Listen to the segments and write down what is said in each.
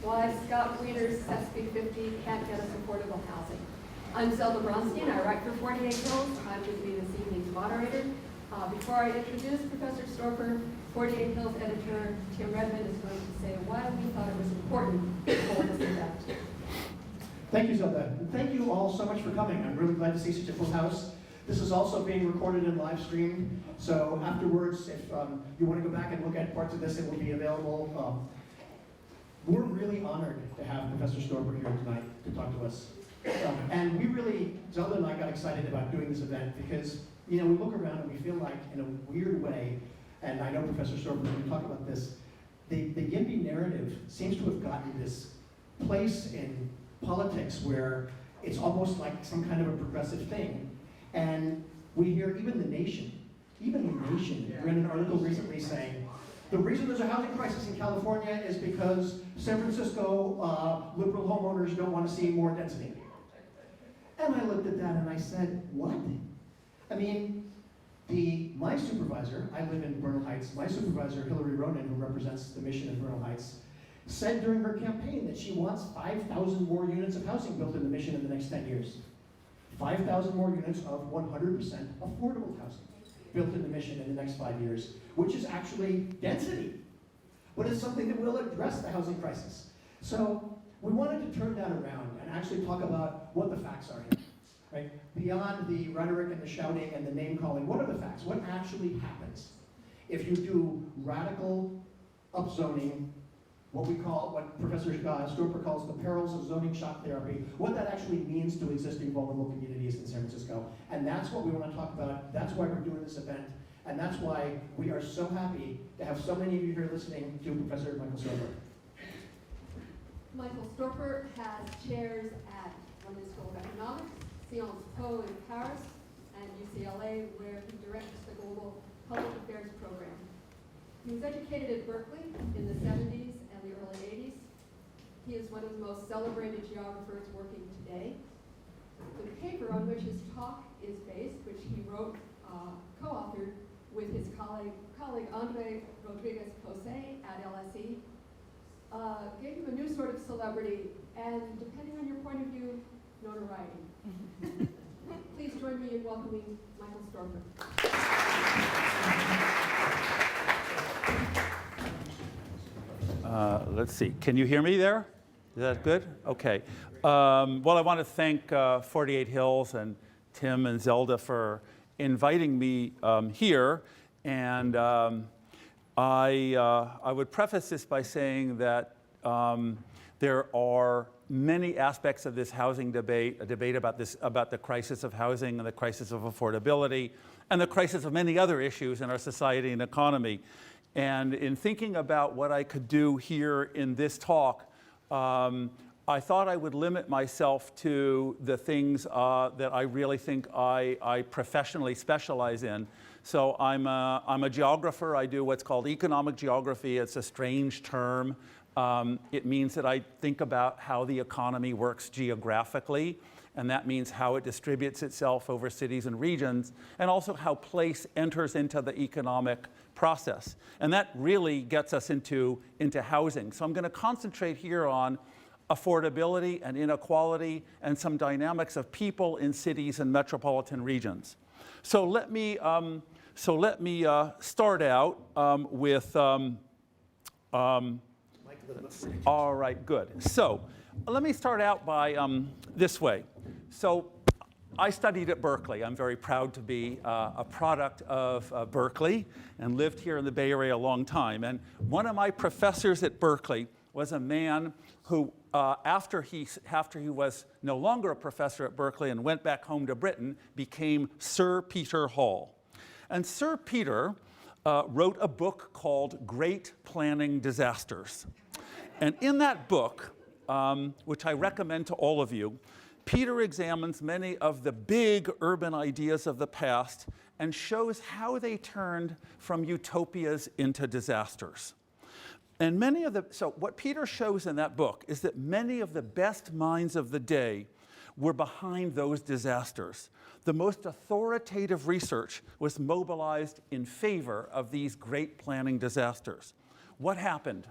Why Scott Wiener's SB 50 can't get us affordable housing. I'm Zelda Bronstein. I write for 48 Hills. I'm going to be this evening's moderator. Before I introduce Professor Storper, 48 Hills editor Tim Redmond is going to say why we thought it was important to hold this event. Thank you, Zelda. And thank you all so much for coming. I'm really glad to see such a full house. This is also being recorded and live streamed. So afterwards, if you want to go back and look at parts of this, it will be available. We're really honored to have Professor Storper here tonight to talk to us. And we really, Zelda and I got excited about doing this event because, we look around and we feel like, in a weird way, and I know Professor Storper, when we talk about this, the YIMBY narrative seems to have gotten this place in politics where it's almost like some kind of a progressive thing. And we hear even the nation read an article recently saying, the reason there's a housing crisis in California is because San Francisco liberal homeowners don't want to see more density. And I looked at that and I said, what? I mean, my supervisor, I live in Bernal Heights, my supervisor, Hillary Ronan, who represents the mission in Bernal Heights, said during her campaign that she wants 5,000 more units of housing built in the mission in the next 10 years. 5,000 more units of 100% affordable housing built in the mission in the next 5 years, which is actually density, but it's something that will address the housing crisis. So we wanted to turn that around and actually talk about what the facts are here, right? Beyond the rhetoric and the shouting and the name calling, what are the facts? What actually happens if you do radical upzoning, what Professor Storper calls the perils of zoning shock therapy, what that actually means to existing vulnerable communities in San Francisco. And that's what we want to talk about. That's why we're doing this event. And that's why we are so happy to have so many of you here listening to Professor Michael Storper. Michael Storper has chairs at London School of Economics, Sciences Po in Paris, and UCLA, where he directs the Global Public Affairs program. He was educated at Berkeley in the 70s and the early 80s. He is one of the most celebrated geographers working today. The paper on which his talk is based, which he wrote, co-authored with his colleague Andre Rodriguez-Posay at LSE, gave him a new sort of celebrity and, depending on your point of view, notoriety. Please join me in welcoming Michael Storper. Let's see. Can you hear me there? Is that good? Okay. Well, I want to thank 48 Hills and Tim and Zelda for inviting me here. And I would preface this by saying that there are many aspects of this housing debate, a debate about the crisis of housing and the crisis of affordability, and the crisis of many other issues in our society and economy. And in thinking about what I could do here in this talk, I thought I would limit myself to the things that I really think I professionally specialize in. So I'm a geographer. I do what's called economic geography. It's a strange term. It means that I think about how the economy works geographically, and that means how it distributes itself over cities and regions, and also how place enters into the economic process. And that really gets us into housing. So I'm going to concentrate here on affordability and inequality and some dynamics of people in cities and metropolitan regions. So let me start out with. All right, good. So let me start out by this way. So I studied at Berkeley. I'm very proud to be a product of Berkeley and lived here in the Bay Area a long time. And one of my professors at Berkeley was a man who, after he was no longer a professor at Berkeley and went back home to Britain, became Sir Peter Hall. And Sir Peter wrote a book called Great Planning Disasters. And in that book, which I recommend to all of you, Peter examines many of the big urban ideas of the past and shows how they turned from utopias into disasters. And so what Peter shows in that book is that many of the best minds of the day were behind those disasters. The most authoritative research was mobilized in favor of these great planning disasters. What happened?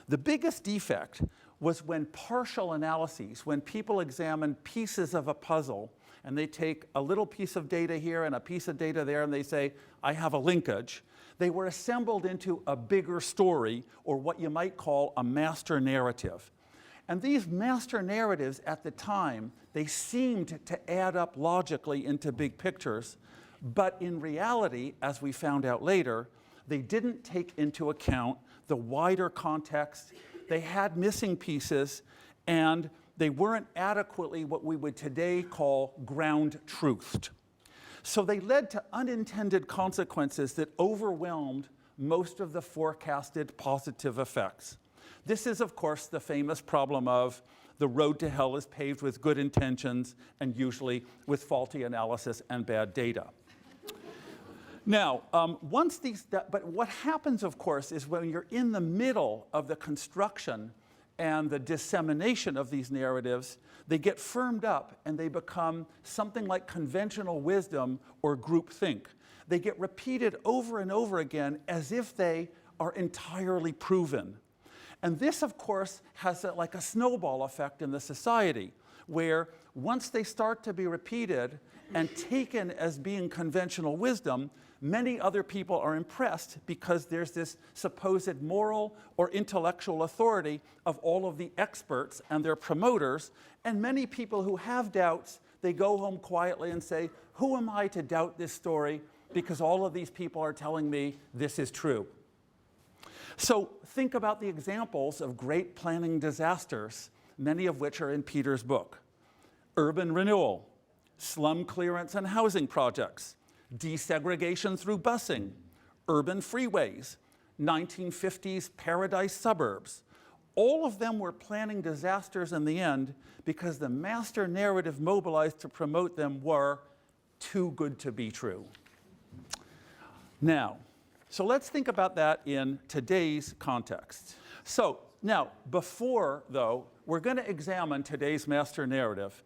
The biggest defect was when partial analyses, when people examine pieces of a puzzle, and they take a little piece of data here and a piece of data there, and they say, I have a linkage. They were assembled into a bigger story, or what you might call a master narrative. And these master narratives at the time, they seemed to add up logically into big pictures, but in reality, as we found out later, they didn't take into account the wider context. They had missing pieces, and they weren't adequately what we would today call ground truthed. So they led to unintended consequences that overwhelmed most of the forecasted positive effects. This is, of course, the famous problem of the road to hell is paved with good intentions and usually with faulty analysis and bad data. Now, but what happens, of course, is when you're in the middle of the construction and the dissemination of these narratives, they get firmed up and they become something like conventional wisdom or groupthink. They get repeated over and over again as if they are entirely proven. And this, of course, has like a snowball effect in the society, where once they start to be repeated and taken as being conventional wisdom, many other people are impressed because there's this supposed moral or intellectual authority of all of the experts and their promoters. And many people who have doubts, they go home quietly and say, who am I to doubt this story? Because all of these people are telling me this is true. So think about the examples of great planning disasters, many of which are in Peter's book. Urban renewal, slum clearance and housing projects, desegregation through busing, urban freeways, 1950s paradise suburbs. All of them were planning disasters in the end because the master narrative mobilized to promote them were too good to be true. Now, so let's think about that in today's context. So now, before, though, we're going to examine today's master narrative,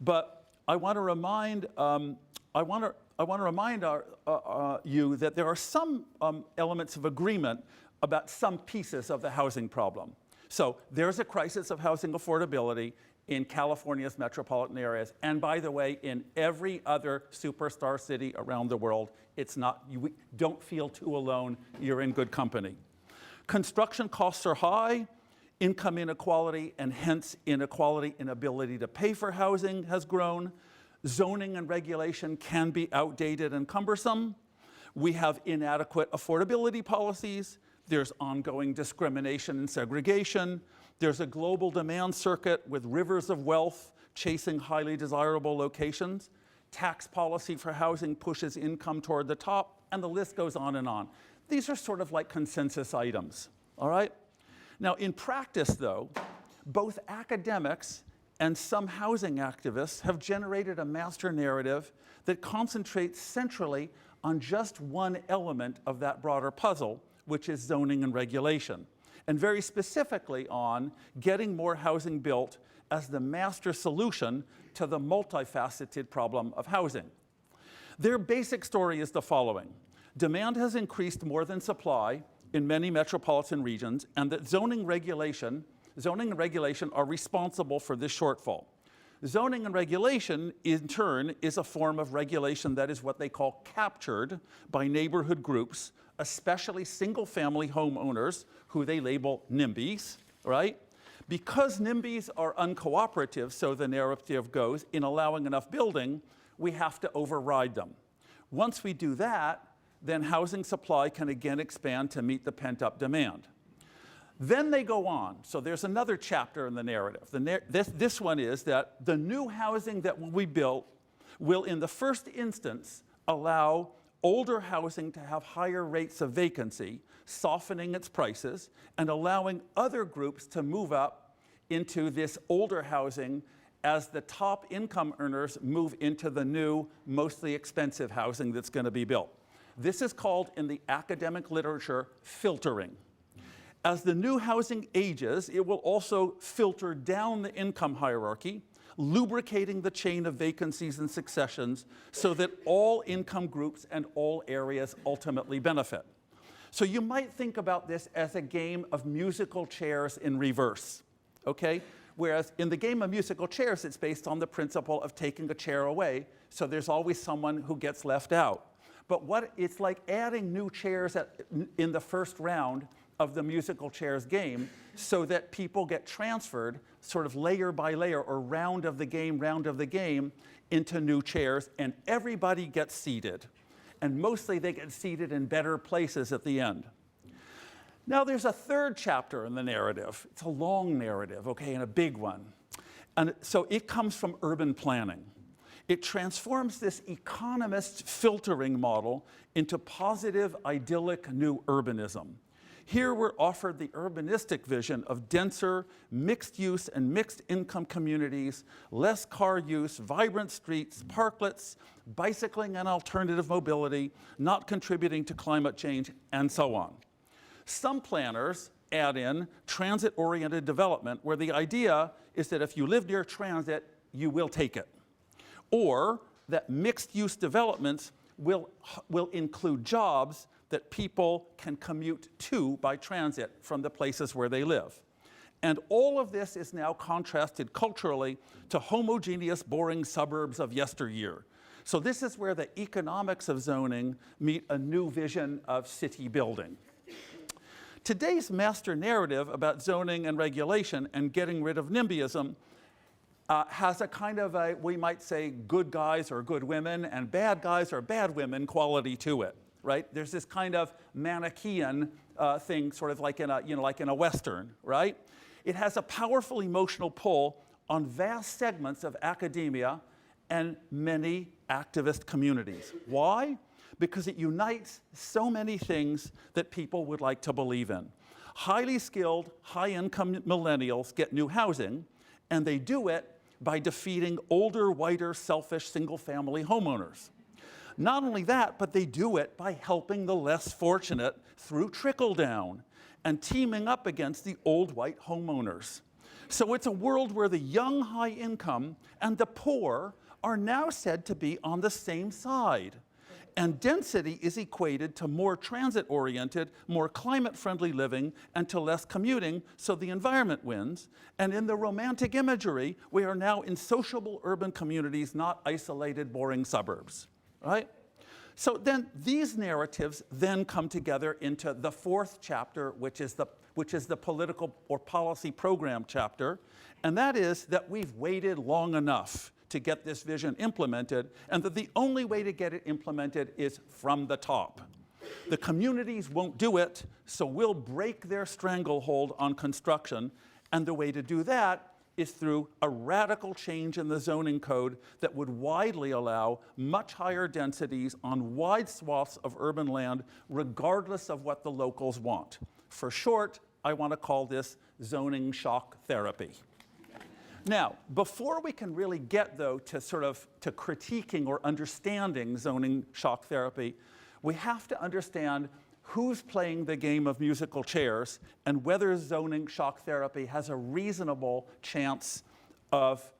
but I want to remind you that there are some elements of agreement about some pieces of the housing problem. So there's a crisis of housing affordability in California's metropolitan areas, and by the way, in every other superstar city around the world. It's not, you don't feel too alone, you're in good company. Construction costs are high, income inequality, and hence inequality in ability to pay for housing has grown. Zoning and regulation can be outdated and cumbersome. We have inadequate affordability policies. There's ongoing discrimination and segregation. There's a global demand circuit with rivers of wealth chasing highly desirable locations. Tax policy for housing pushes income toward the top, and the list goes on and on. These are sort of like consensus items, all right? Now, in practice, though, both academics and some housing activists have generated a master narrative that concentrates centrally on just one element of that broader puzzle, which is zoning and regulation, and very specifically on getting more housing built as the master solution to the multifaceted problem of housing. Their basic story is the following. Demand has increased more than supply in many metropolitan regions, and that zoning and regulation are responsible for this shortfall. Zoning and regulation, in turn, is a form of regulation that is what they call captured by neighborhood groups, especially single-family homeowners, who they label NIMBYs, right? Because NIMBYs are uncooperative, so the narrative goes, in allowing enough building, we have to override them. Once we do that, then housing supply can again expand to meet the pent-up demand. Then they go on. So there's another chapter in the narrative. This one is that the new housing that will be built will, in the first instance, allow older housing to have higher rates of vacancy, softening its prices, and allowing other groups to move up into this older housing as the top income earners move into the new, mostly expensive housing that's going to be built. This is called, in the academic literature, filtering. As the new housing ages, it will also filter down the income hierarchy, lubricating the chain of vacancies and successions so that all income groups and all areas ultimately benefit. So you might think about this as a game of musical chairs in reverse. okay? Whereas in the game of musical chairs, it's based on the principle of taking a chair away, so there's always someone who gets left out. But it's like adding new chairs in the first round of the musical chairs game so that people get transferred sort of layer by layer or round of the game into new chairs, and everybody gets seated. And mostly they get seated in better places at the end. Now there's a third chapter in the narrative. It's a long narrative, okay, and a big one. And so it comes from urban planning. It transforms this economist filtering model into positive, idyllic new urbanism. Here we're offered the urbanistic vision of denser, mixed-use and mixed-income communities, less car use, vibrant streets, parklets, bicycling and alternative mobility, not contributing to climate change, and so on. Some planners add in transit-oriented development, where the idea is that if you live near transit, you will take it. Or that mixed-use developments will include jobs that people can commute to by transit from the places where they live. And all of this is now contrasted culturally to homogeneous, boring suburbs of yesteryear. So this is where the economics of zoning meet a new vision of city building. Today's master narrative about zoning and regulation and getting rid of NIMBYism has a kind of a, we might say, good guys or good women and bad guys or bad women quality to it, right? There's this kind of Manichaean thing, sort of like in a Western, right? It has a powerful emotional pull on vast segments of academia and many activist communities. Why? Because it unites so many things that people would like to believe in. Highly skilled, high-income millennials get new housing, and they do it by defeating older, whiter, selfish, single-family homeowners. Not only that, but they do it by helping the less fortunate through trickle-down and teaming up against the old white homeowners. So it's a world where the young, high-income and the poor are now said to be on the same side. And density is equated to more transit-oriented, more climate-friendly living, and to less commuting, so the environment wins. And in the romantic imagery, we are now in sociable urban communities, not isolated, boring suburbs, right? So then these narratives then come together into the fourth chapter, which is the political or policy program chapter, and that is that we've waited long enough to get this vision implemented, and that the only way to get it implemented is from the top. The communities won't do it, so we'll break their stranglehold on construction, and the way to do that is through a radical change in the zoning code that would widely allow much higher densities on wide swaths of urban land, regardless of what the locals want. For short, I want to call this zoning shock therapy. Now, before we can really get, though, to critiquing or understanding zoning shock therapy, we have to understand who's playing the game of musical chairs and whether zoning shock therapy has a reasonable chance of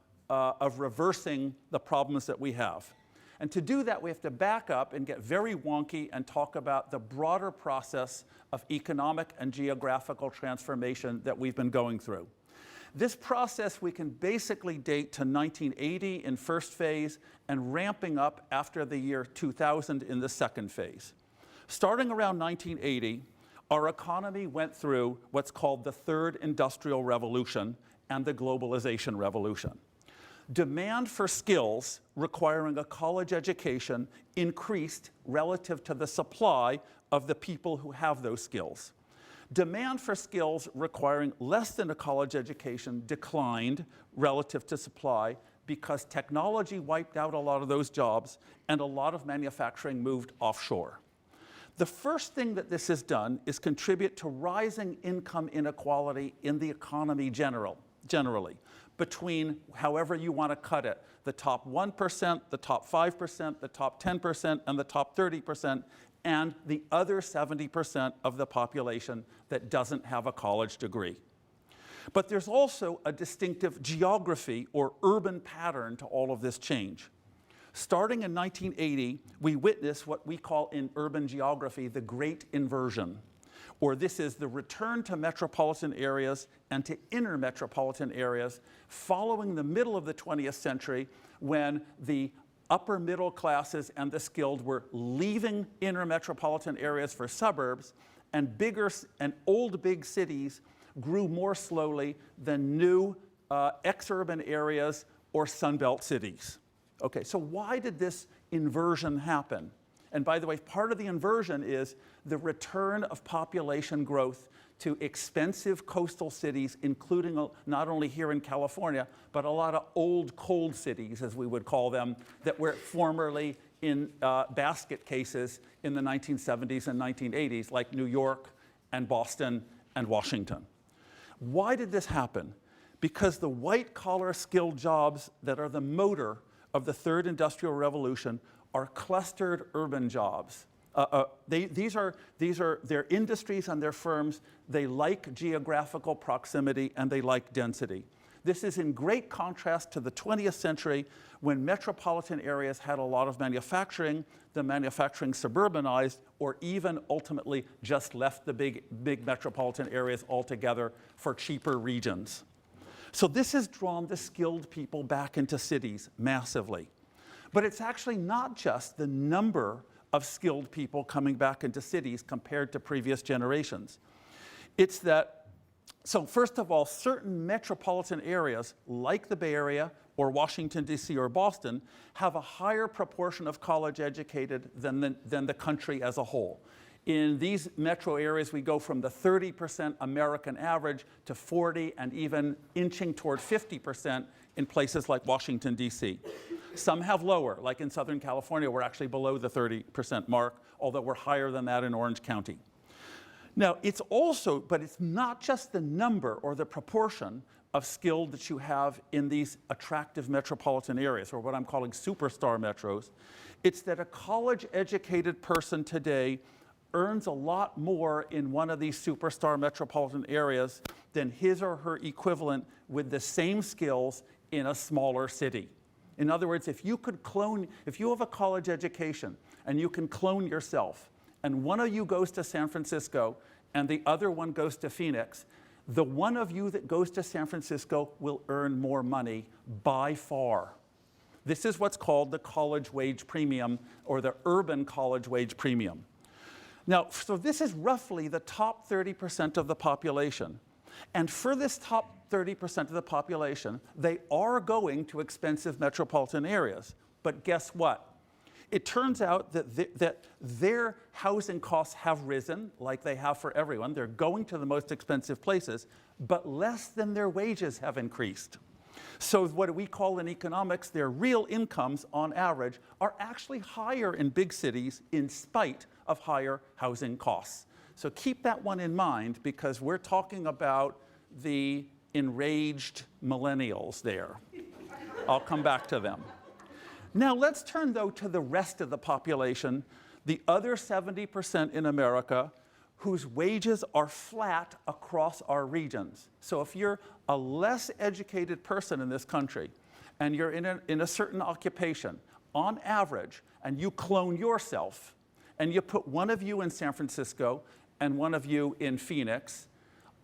reversing the problems that we have. And to do that, we have to back up and get very wonky and talk about the broader process of economic and geographical transformation that we've been going through. This process we can basically date to 1980 in first phase and ramping up after the year 2000 in the second phase. Starting around 1980, our economy went through what's called the third industrial revolution and the globalization revolution. Demand for skills requiring a college education increased relative to the supply of the people who have those skills. Demand for skills requiring less than a college education declined relative to supply because technology wiped out a lot of those jobs and a lot of manufacturing moved offshore. The first thing that this has done is contribute to rising income inequality in the economy generally, between however you want to cut it, the top 1%, the top 5%, the top 10%, and the top 30%, and the other 70% of the population that doesn't have a college degree. But there's also a distinctive geography or urban pattern to all of this change. Starting in 1980, we witnessed what we call in urban geography the Great Inversion, or this is the return to metropolitan areas and to inner metropolitan areas following the middle of the 20th century when the upper middle classes and the skilled were leaving inner metropolitan areas for suburbs, and bigger and old big cities grew more slowly than new ex-urban areas or Sunbelt cities. Okay, so why did this inversion happen? And by the way, part of the inversion is the return of population growth to expensive coastal cities, including not only here in California, but a lot of old cold cities, as we would call them, that were formerly in basket cases in the 1970s and 1980s, like New York and Boston and Washington. Why did this happen? Because the white-collar skilled jobs that are the motor of the third industrial revolution are clustered urban jobs. These are their industries and their firms. They like geographical proximity and they like density. This is in great contrast to the 20th century when metropolitan areas had a lot of manufacturing, the manufacturing suburbanized, or even ultimately just left the big metropolitan areas altogether for cheaper regions. So this has drawn the skilled people back into cities massively. But it's actually not just the number of skilled people coming back into cities compared to previous generations. It's that, so first of all, certain metropolitan areas like the Bay Area or Washington, D.C. or Boston have a higher proportion of college educated than the country as a whole. In these metro areas, we go from the 30% American average to 40 and even inching toward 50% in places like Washington, D.C. Some have lower, like in Southern California, we're actually below the 30% mark, although we're higher than that in Orange County. Now, it's also, but it's not just the number or the proportion of skilled that you have in these attractive metropolitan areas, or what I'm calling superstar metros. It's that a college-educated person today earns a lot more in one of these superstar metropolitan areas than his or her equivalent with the same skills in a smaller city. In other words, if you have a college education and you can clone yourself, and one of you goes to San Francisco and the other one goes to Phoenix, the one of you that goes to San Francisco will earn more money by far. This is what's called the college wage premium, or the urban college wage premium. Now, so this is roughly the top 30% of the population. And for this top 30% of the population, they are going to expensive metropolitan areas. But guess what? It turns out that their housing costs have risen, like they have for everyone. They're going to the most expensive places, but less than their wages have increased. So what we call in economics, their real incomes on average are actually higher in big cities in spite of higher housing costs. So keep that one in mind, because we're talking about the enraged millennials there. I'll come back to them. Now let's turn, though, to the rest of the population, the other 70% in America, whose wages are flat across our regions. So if you're a less educated person in this country, and you're in a certain occupation, on average, and you clone yourself, and you put one of you in San Francisco and one of you in Phoenix,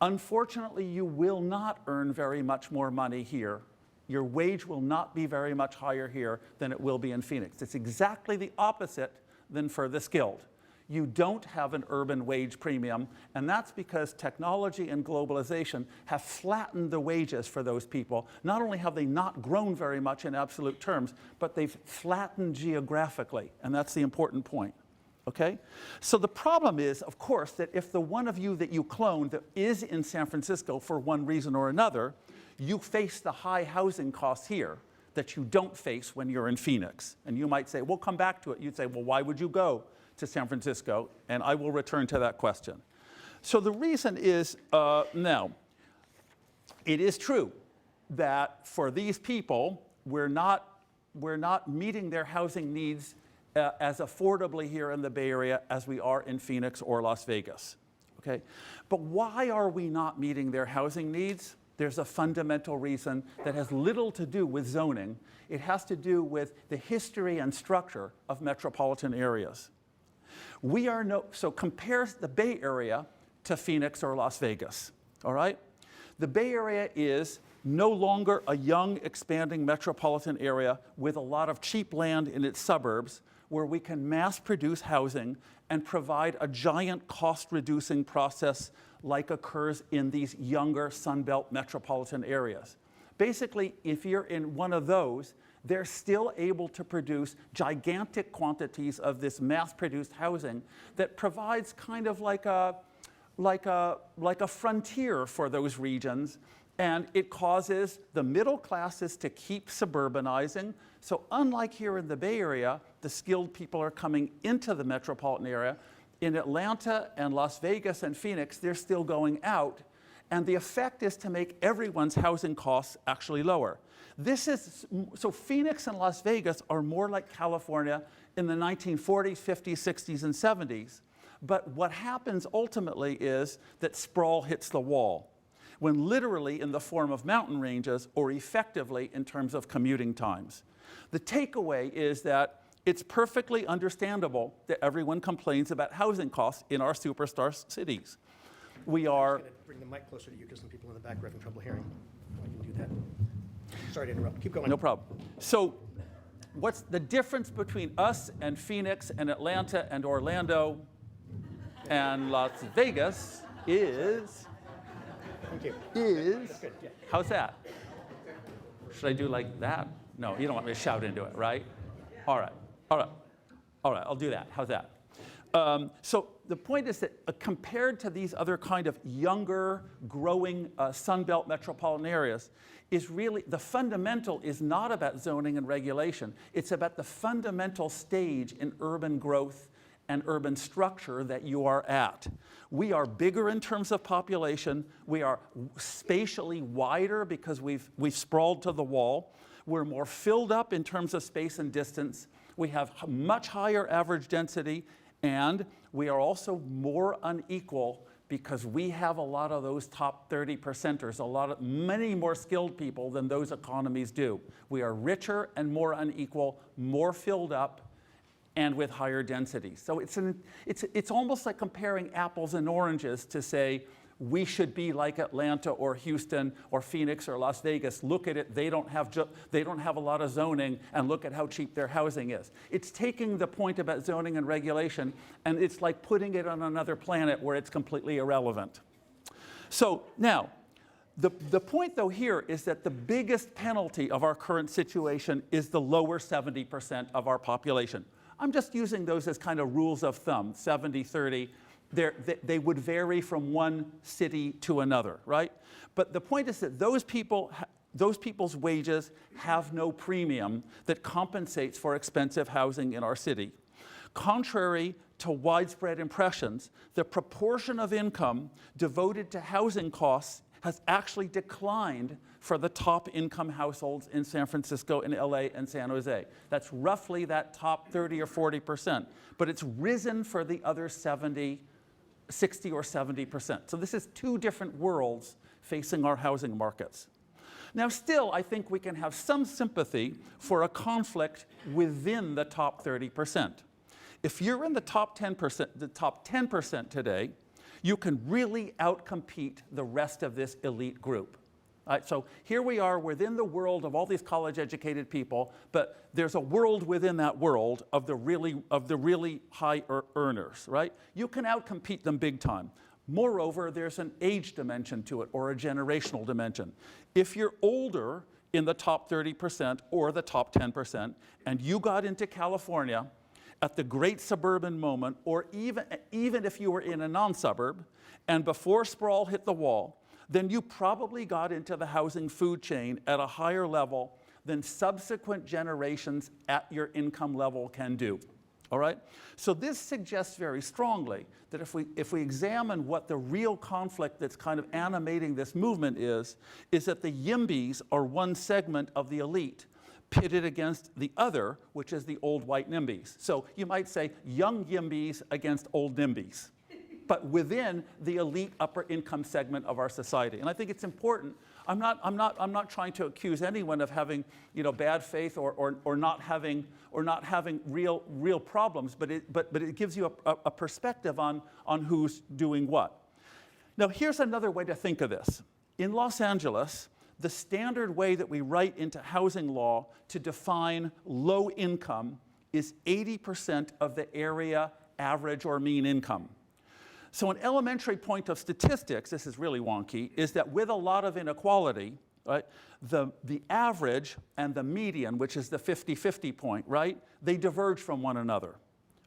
unfortunately, you will not earn very much more money here. Your wage will not be very much higher here than it will be in Phoenix. It's exactly the opposite than for the skilled. You don't have an urban wage premium, and that's because technology and globalization have flattened the wages for those people. Not only have they not grown very much in absolute terms, but they've flattened geographically, and that's the important point. Okay? So the problem is, of course, that if the one of you that you clone that is in San Francisco for one reason or another, you face the high housing costs here that you don't face when you're in Phoenix. And you might say, we'll come back to it. You'd say, well, why would you go to San Francisco? And I will return to that question. So the reason is, now, it is true that for these people, we're not meeting their housing needs as affordably here in the Bay Area as we are in Phoenix or Las Vegas. Okay? But why are we not meeting their housing needs? There's a fundamental reason that has little to do with zoning. It has to do with the history and structure of metropolitan areas. So compare the Bay Area to Phoenix or Las Vegas, all right? The Bay Area is no longer a young, expanding metropolitan area with a lot of cheap land in its suburbs where we can mass produce housing and provide a giant cost-reducing process like occurs in these younger Sunbelt metropolitan areas. Basically, if you're in one of those, they're still able to produce gigantic quantities of this mass-produced housing that provides kind of like a frontier for those regions, and it causes the middle classes to keep suburbanizing. So unlike here in the Bay Area, the skilled people are coming into the metropolitan area. In Atlanta and Las Vegas and Phoenix, they're still going out, and the effect is to make everyone's housing costs actually lower. So Phoenix and Las Vegas are more like California in the 1940s, 50s, 60s, and 70s. But what happens ultimately is that sprawl hits the wall, when literally in the form of mountain ranges or effectively in terms of commuting times. The takeaway is that it's perfectly understandable that everyone complains about housing costs in our superstar cities. We are... I'm going to bring the mic closer to you because some people in the back are having trouble hearing. I can do that. Sorry to interrupt. Keep going. No problem. So what's the difference between us and Phoenix and Atlanta and Orlando and Las Vegas is... Thank you. Is... Good, yeah. How's that? Should I do like that? No, you don't want me to shout into it, right? All right. All right. All right, I'll do that. How's that? So the point is that compared to these other kind of younger, growing Sunbelt metropolitan areas, is really, the fundamental is not about zoning and regulation. It's about the fundamental stage in urban growth and urban structure that you are at. We are bigger in terms of population. We are spatially wider because we've sprawled to the wall. We're more filled up in terms of space and distance. We have much higher average density, and we are also more unequal because we have a lot of those top 30%ers, many more skilled people than those economies do. We are richer and more unequal, more filled up, and with higher density. So it's almost like comparing apples and oranges to say, we should be like Atlanta or Houston or Phoenix or Las Vegas. Look at it, they don't have a lot of zoning, and look at how cheap their housing is. It's taking the point about zoning and regulation, and it's like putting it on another planet where it's completely irrelevant. So now, the point though here is that the biggest penalty of our current situation is the lower 70% of our population. I'm just using those as kind of rules of thumb, 70-30. They would vary from one city to another, right? But the point is that those people's wages have no premium that compensates for expensive housing in our city. Contrary to widespread impressions, the proportion of income devoted to housing costs has actually declined for the top income households in San Francisco, in LA, and San Jose. That's roughly that top 30 or 40%, but it's risen for the other 60 or 70%. So this is two different worlds facing our housing markets. Now still, I think we can have some sympathy for a conflict within the top 30%. If you're in the top 10% today, you can really outcompete the rest of this elite group. So here we are within the world of all these college-educated people, but there's a world within that world of the really high earners, right? You can outcompete them big time. Moreover, there's an age dimension to it, or a generational dimension. If you're older in the top 30% or the top 10%, and you got into California at the great suburban moment, or even if you were in a non-suburb, and before sprawl hit the wall, then you probably got into the housing food chain at a higher level than subsequent generations at your income level can do. All right? So this suggests very strongly that if we examine what the real conflict that's kind of animating this movement is that the YIMBYs are one segment of the elite pitted against the other, which is the old white NIMBYs. So you might say young YIMBYs against old NIMBYs, but within the elite upper income segment of our society. And I think it's important. I'm not trying to accuse anyone of having, bad faith or not having real problems, but it gives you a perspective on who's doing what. Now, here's another way to think of this. In Los Angeles, the standard way that we write into housing law to define low income is 80% of the area average or mean income. So an elementary point of statistics, this is really wonky, is that with a lot of inequality, right, the average and the median, which is the 50-50 point, right, they diverge from one another.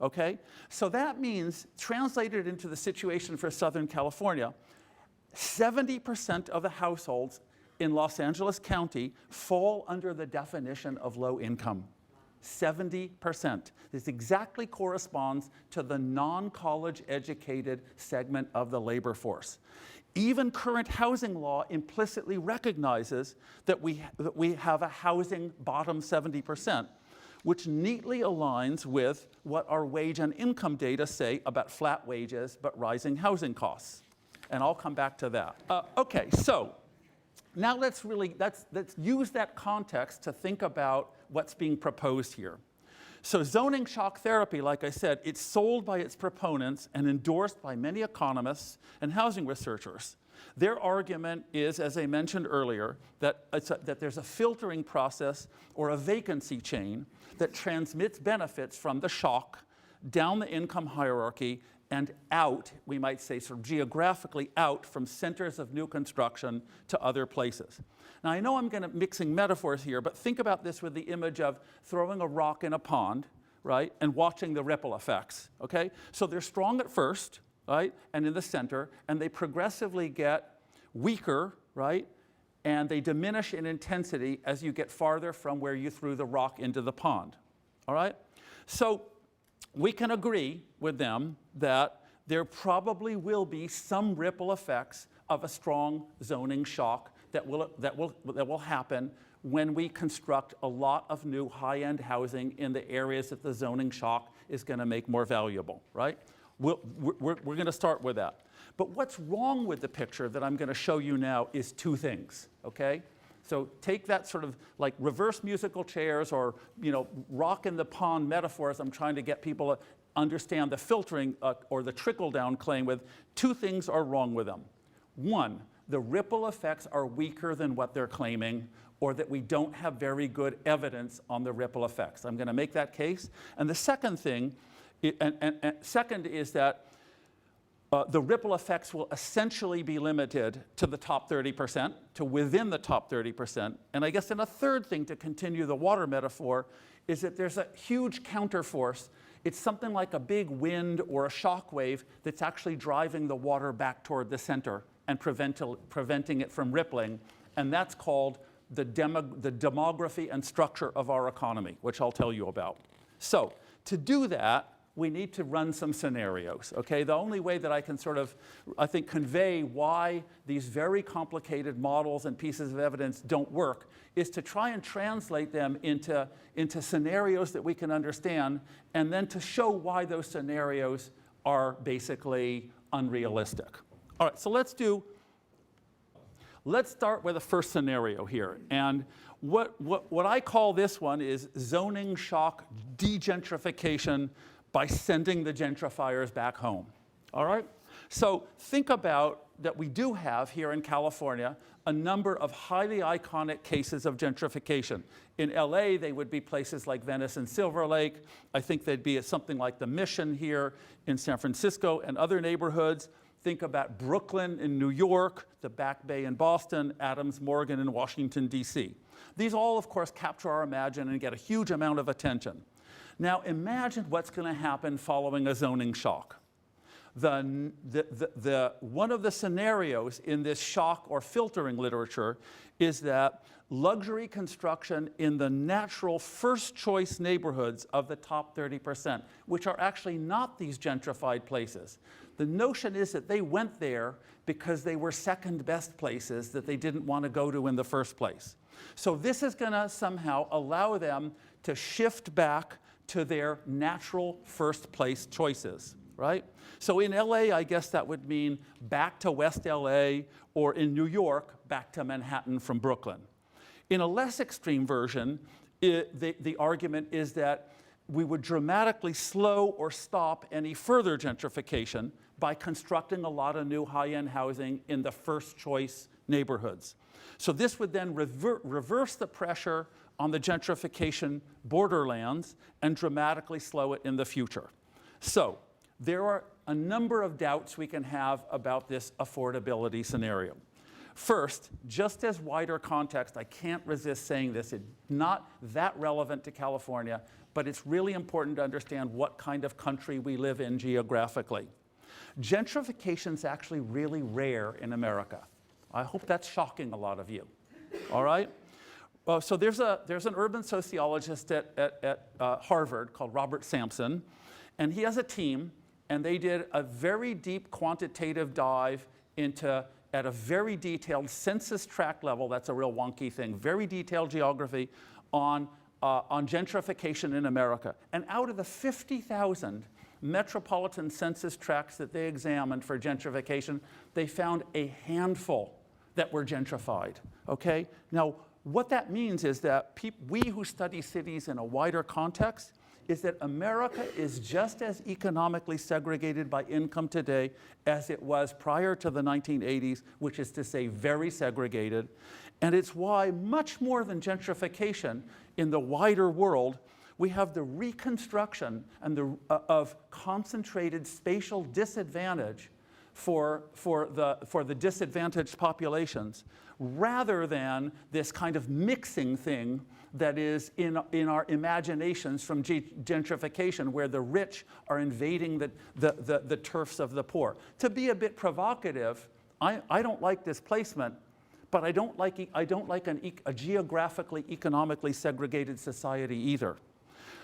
Okay? So that means, translated into the situation for Southern California, 70% of the households in Los Angeles County fall under the definition of low income. 70%. This exactly corresponds to the non-college educated segment of the labor force. Even current housing law implicitly recognizes that we have a housing bottom 70%, which neatly aligns with what our wage and income data say about flat wages but rising housing costs. And I'll come back to that. Okay, so now let's use that context to think about what's being proposed here. So zoning shock therapy, like I said, it's sold by its proponents and endorsed by many economists and housing researchers. Their argument is, as I mentioned earlier, that there's a filtering process or a vacancy chain that transmits benefits from the shock down the income hierarchy and out, we might say sort of geographically out from centers of new construction to other places. Now I know I'm mixing metaphors here, but think about this with the image of throwing a rock in a pond, right, and watching the ripple effects, okay? So they're strong at first, right, and in the center, and they progressively get weaker, right, and they diminish in intensity as you get farther from where you threw the rock into the pond, all right? So we can agree with them that there probably will be some ripple effects of a strong zoning shock that will happen when we construct a lot of new high-end housing in the areas that the zoning shock is going to make more valuable, right? We're going to start with that. But what's wrong with the picture that I'm going to show you now is two things, okay? So take that sort of like reverse musical chairs or, you know, rock in the pond metaphors I'm trying to get people to understand the filtering or the trickle-down claim with. Two things are wrong with them. One, the ripple effects are weaker than what they're claiming, or that we don't have very good evidence on the ripple effects. I'm going to make that case. And the second thing, second is that the ripple effects will essentially be limited to the top 30%, to within the top 30%. And I guess then a third thing, to continue the water metaphor, is that there's a huge counterforce. It's something like a big wind or a shock wave that's actually driving the water back toward the center and preventing it from rippling. And that's called the demography and structure of our economy, which I'll tell you about. So to do that, we need to run some scenarios, okay? The only way that I can sort of, I think, convey why these very complicated models and pieces of evidence don't work is to try and translate them into scenarios that we can understand, and then to show why those scenarios are basically unrealistic. All right, so let's start with the first scenario here. And what I call this one is zoning shock degentrification by sending the gentrifiers back home, all right? So think about that we do have here in California a number of highly iconic cases of gentrification. In LA, they would be places like Venice and Silver Lake. I think they'd be at something like the Mission here in San Francisco and other neighborhoods. Think about Brooklyn in New York, the Back Bay in Boston, Adams Morgan in Washington, D.C. These all, of course, capture our imagination and get a huge amount of attention. Now imagine what's going to happen following a zoning shock. One of the scenarios in this shock or filtering literature is that luxury construction in the natural first choice neighborhoods of the top 30%, which are actually not these gentrified places. The notion is that they went there because they were second best places that they didn't want to go to in the first place. So this is going to somehow allow them to shift back to their natural first place choices, right? So in LA, I guess that would mean back to West LA, or in New York, back to Manhattan from Brooklyn. In a less extreme version, the argument is that we would dramatically slow or stop any further gentrification by constructing a lot of new high-end housing in the first choice neighborhoods. So this would then reverse the pressure on the gentrification borderlands and dramatically slow it in the future. So there are a number of doubts we can have about this affordability scenario. First, just as wider context, I can't resist saying this, it's not that relevant to California, but it's really important to understand what kind of country we live in geographically. Gentrification is actually really rare in America. I hope that's shocking a lot of you, all right? So there's an urban sociologist at Harvard called Robert Sampson, and he has a team, and they did a very deep quantitative dive into, at a very detailed census tract level, that's a real wonky thing, very detailed geography on gentrification in America. And out of the 50,000 metropolitan census tracts that they examined for gentrification, they found a handful that were gentrified, okay? Now, what that means is that we who study cities in a wider context is that America is just as economically segregated by income today as it was prior to the 1980s, which is to say very segregated. And it's why, much more than gentrification in the wider world, we have the reconstruction and of concentrated spatial disadvantage for the disadvantaged populations, rather than this kind of mixing thing that is in our imaginations from gentrification, where the rich are invading the turfs of the poor. To be a bit provocative, I don't like displacement, but I don't like a geographically, economically segregated society either.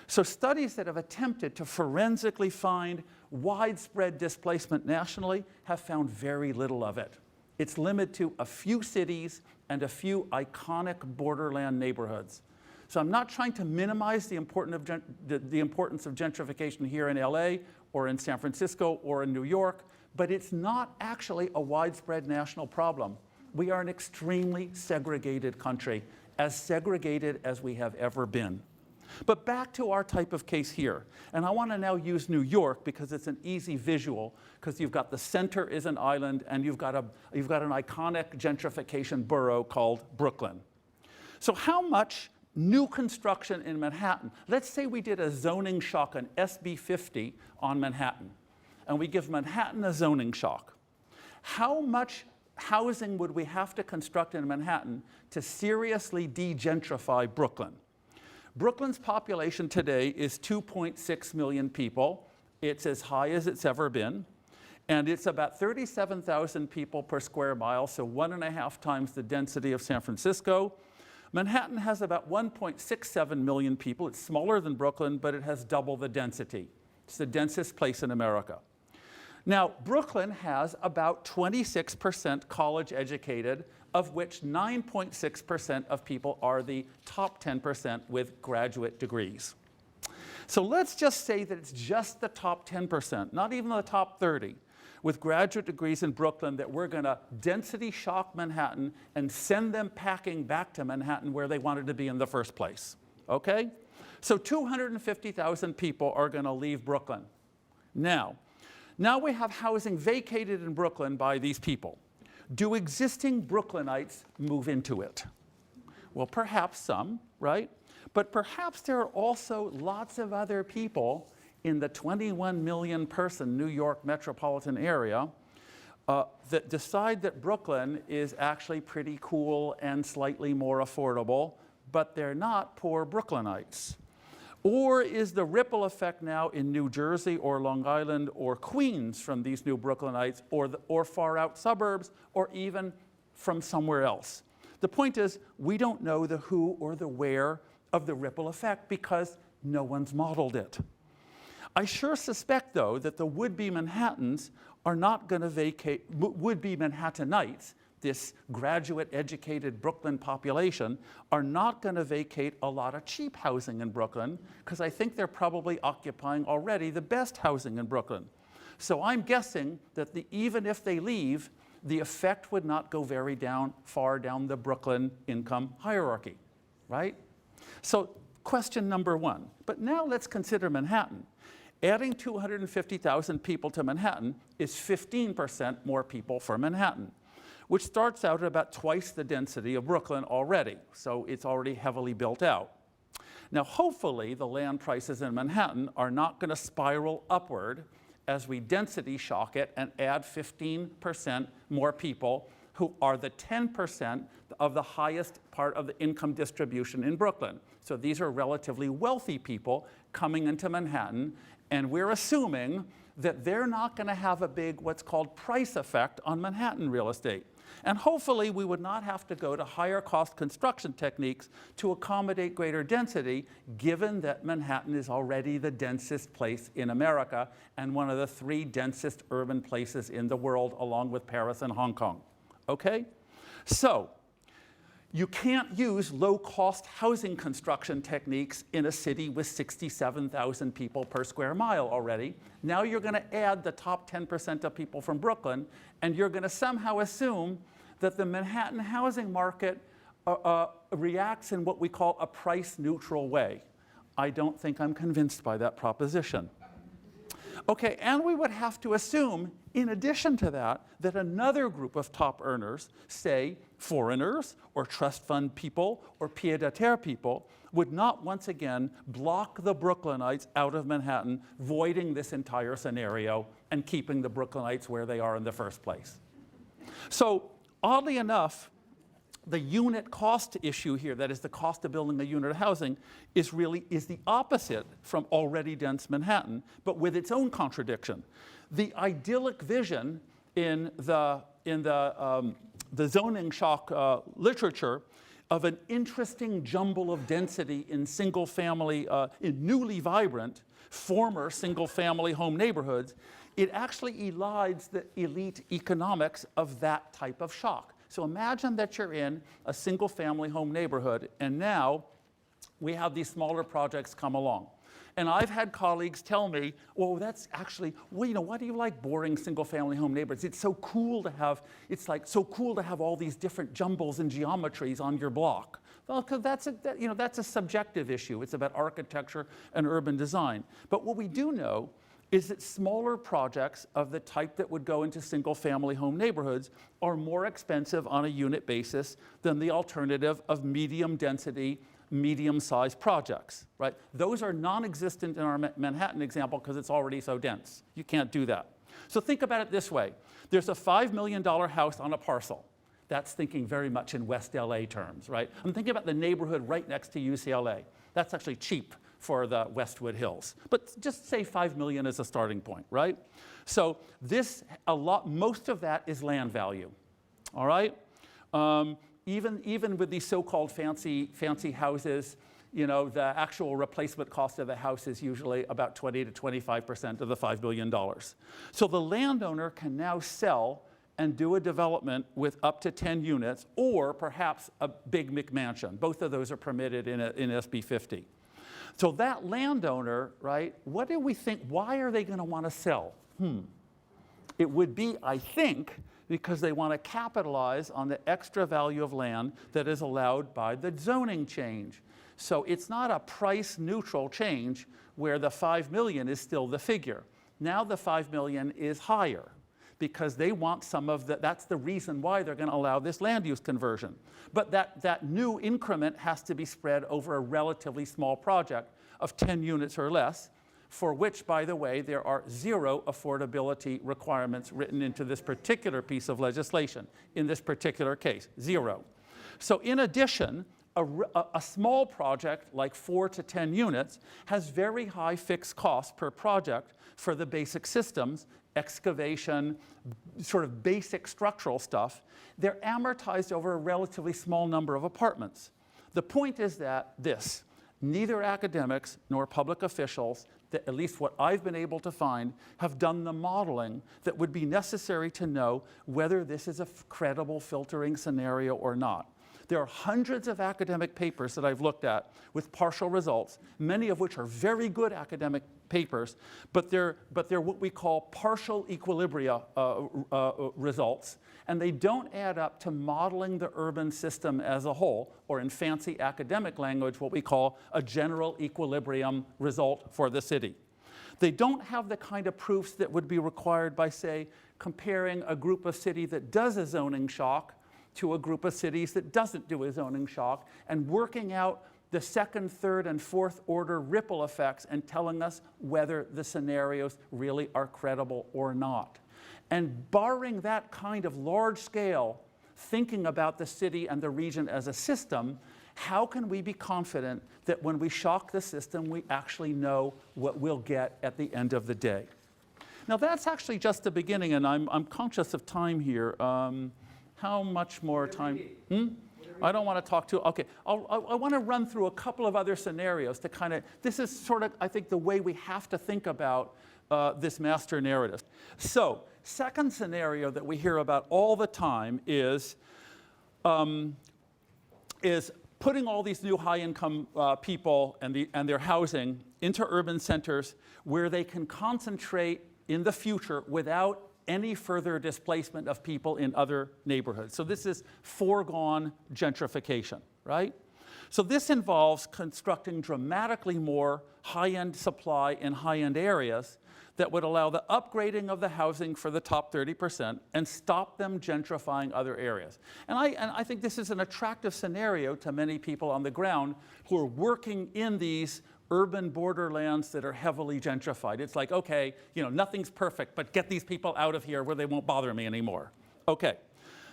So studies that have attempted to forensically find widespread displacement nationally have found very little of it. It's limited to a few cities and a few iconic borderland neighborhoods. So I'm not trying to minimize the importance of gentrification here in LA or in San Francisco or in New York, but it's not actually a widespread national problem. We are an extremely segregated country, as segregated as we have ever been. But back to our type of case here. And I want to now use New York because it's an easy visual, because you've got the center is an island, and you've got an iconic gentrification borough called Brooklyn. So how much new construction in Manhattan, let's say we did a zoning shock, an SB 50 on Manhattan, and we give Manhattan a zoning shock. How much housing would we have to construct in Manhattan to seriously de-gentrify Brooklyn? Brooklyn's population today is 2.6 million people. It's as high as it's ever been. And it's about 37,000 people per square mile, so 1.5 times the density of San Francisco. Manhattan has about 1.67 million people. It's smaller than Brooklyn, but it has double the density. It's the densest place in America. Now, Brooklyn has about 26% college educated, of which 9.6% of people are the top 10% with graduate degrees. So let's just say that it's just the top 10%, not even the top 30, with graduate degrees in Brooklyn, that we're going to density shock Manhattan and send them packing back to Manhattan where they wanted to be in the first place, okay? So 250,000 people are going to leave Brooklyn. Now we have housing vacated in Brooklyn by these people. Do existing Brooklynites move into it? Well, perhaps some, right? But perhaps there are also lots of other people in the 21 million person New York metropolitan area that decide that Brooklyn is actually pretty cool and slightly more affordable, but they're not poor Brooklynites. Or is the ripple effect now in New Jersey or Long Island or Queens from these new Brooklynites, or far out suburbs, or even from somewhere else? The point is, we don't know the who or the where of the ripple effect because no one's modeled it. I sure suspect, though, that the would-be Manhattans are not going to vacate, would-be Manhattanites, this graduate-educated Brooklyn population, are not going to vacate a lot of cheap housing in Brooklyn, because I think they're probably occupying already the best housing in Brooklyn. So I'm guessing that even if they leave, the effect would not go very far down the Brooklyn income hierarchy, right? So question number one. But now let's consider Manhattan. Adding 250,000 people to Manhattan is 15% more people for Manhattan, which starts out at about twice the density of Brooklyn already. So it's already heavily built out. Now, hopefully, the land prices in Manhattan are not going to spiral upward as we density shock it and add 15% more people who are the 10% of the highest part of the income distribution in Brooklyn. So these are relatively wealthy people coming into Manhattan, and we're assuming that they're not going to have a big what's called price effect on Manhattan real estate. And hopefully we would not have to go to higher cost construction techniques to accommodate greater density, given that Manhattan is already the densest place in America and one of the 3 densest urban places in the world, along with Paris and Hong Kong. Okay? So you can't use low-cost housing construction techniques in a city with 67,000 people per square mile already. Now you're going to add the top 10% of people from Brooklyn, and you're going to somehow assume that the Manhattan housing market reacts in what we call a price-neutral way. I don't think I'm convinced by that proposition. Okay, and we would have to assume, in addition to that, that another group of top earners, say foreigners or trust fund people or pied-à-terre people, would not once again block the Brooklynites out of Manhattan, voiding this entire scenario and keeping the Brooklynites where they are in the first place. So, oddly enough, the unit cost issue here, that is the cost of building a unit of housing, is the opposite from already dense Manhattan, but with its own contradiction. The idyllic vision in the zoning shock literature of an interesting jumble of density in single family, in newly vibrant, former single family home neighborhoods, it actually elides the elite economics of that type of shock. So imagine that you're in a single family home neighborhood, and now we have these smaller projects come along. And I've had colleagues tell me, well, that's actually, well, you know, why do you like boring single family home neighborhoods? It's so cool to have, it's like so cool to have all these different jumbles and geometries on your block. Well, because that's a subjective issue. It's about architecture and urban design. But what we do know is that smaller projects of the type that would go into single-family home neighborhoods are more expensive on a unit basis than the alternative of medium-density, medium-sized projects, right? Those are non-existent in our Manhattan example because it's already so dense. You can't do that. So think about it this way. There's a $5 million house on a parcel. That's thinking very much in West LA terms, right? I'm thinking about the neighborhood right next to UCLA. That's actually cheap for the Westwood Hills. But just say 5 million as a starting point, right? So most of that is land value, all right? Even with these so-called fancy houses, you know, the actual replacement cost of the house is usually about 20 to 25% of the $5 billion. So the landowner can now sell and do a development with up to 10 units, or perhaps a big McMansion. Both of those are permitted in SB 50. So that landowner, right, what do we think, why are they going to want to sell? It would be, I think, because they want to capitalize on the extra value of land that is allowed by the zoning change. So it's not a price neutral change where the 5 million is still the figure. Now the 5 million is higher because they want some of that's the reason why they're going to allow this land use conversion. But that new increment has to be spread over a relatively small project of 10 units or less, for which, by the way, there are 0 affordability requirements written into this particular piece of legislation, in this particular case, 0. So in addition, a small project like 4 to 10 units has very high fixed costs per project for the basic systems, excavation, sort of basic structural stuff. They're amortized over a relatively small number of apartments. The point is that neither academics nor public officials, at least what I've been able to find, have done the modeling that would be necessary to know whether this is a credible filtering scenario or not. There are hundreds of academic papers that I've looked at with partial results, many of which are very good academic papers, but they're what we call partial equilibria results, and they don't add up to modeling the urban system as a whole, or in fancy academic language, what we call a general equilibrium result for the city. They don't have the kind of proofs that would be required by, say, comparing a group of cities that does a zoning shock to a group of cities that doesn't do a zoning shock, and working out the second, third, and fourth order ripple effects and telling us whether the scenarios really are credible or not. And barring that kind of large scale thinking about the city and the region as a system, how can we be confident that when we shock the system, we actually know what we'll get at the end of the day? Now, that's actually just the beginning, and I'm conscious of time here. How much more time? I don't want to talk too. Okay, I want to run through a couple of other scenarios to kind of, this is sort of, I think, the way we have to think about this master narrative. So, second scenario that we hear about all the time is putting all these new high-income people and their housing into urban centers where they can concentrate in the future without any further displacement of people in other neighborhoods. So this is foregone gentrification, right? So this involves constructing dramatically more high-end supply in high-end areas that would allow the upgrading of the housing for the top 30% and stop them gentrifying other areas. And I think this is an attractive scenario to many people on the ground who are working in these urban borderlands that are heavily gentrified. It's like, okay, you know, nothing's perfect, but get these people out of here where they won't bother me anymore. Okay.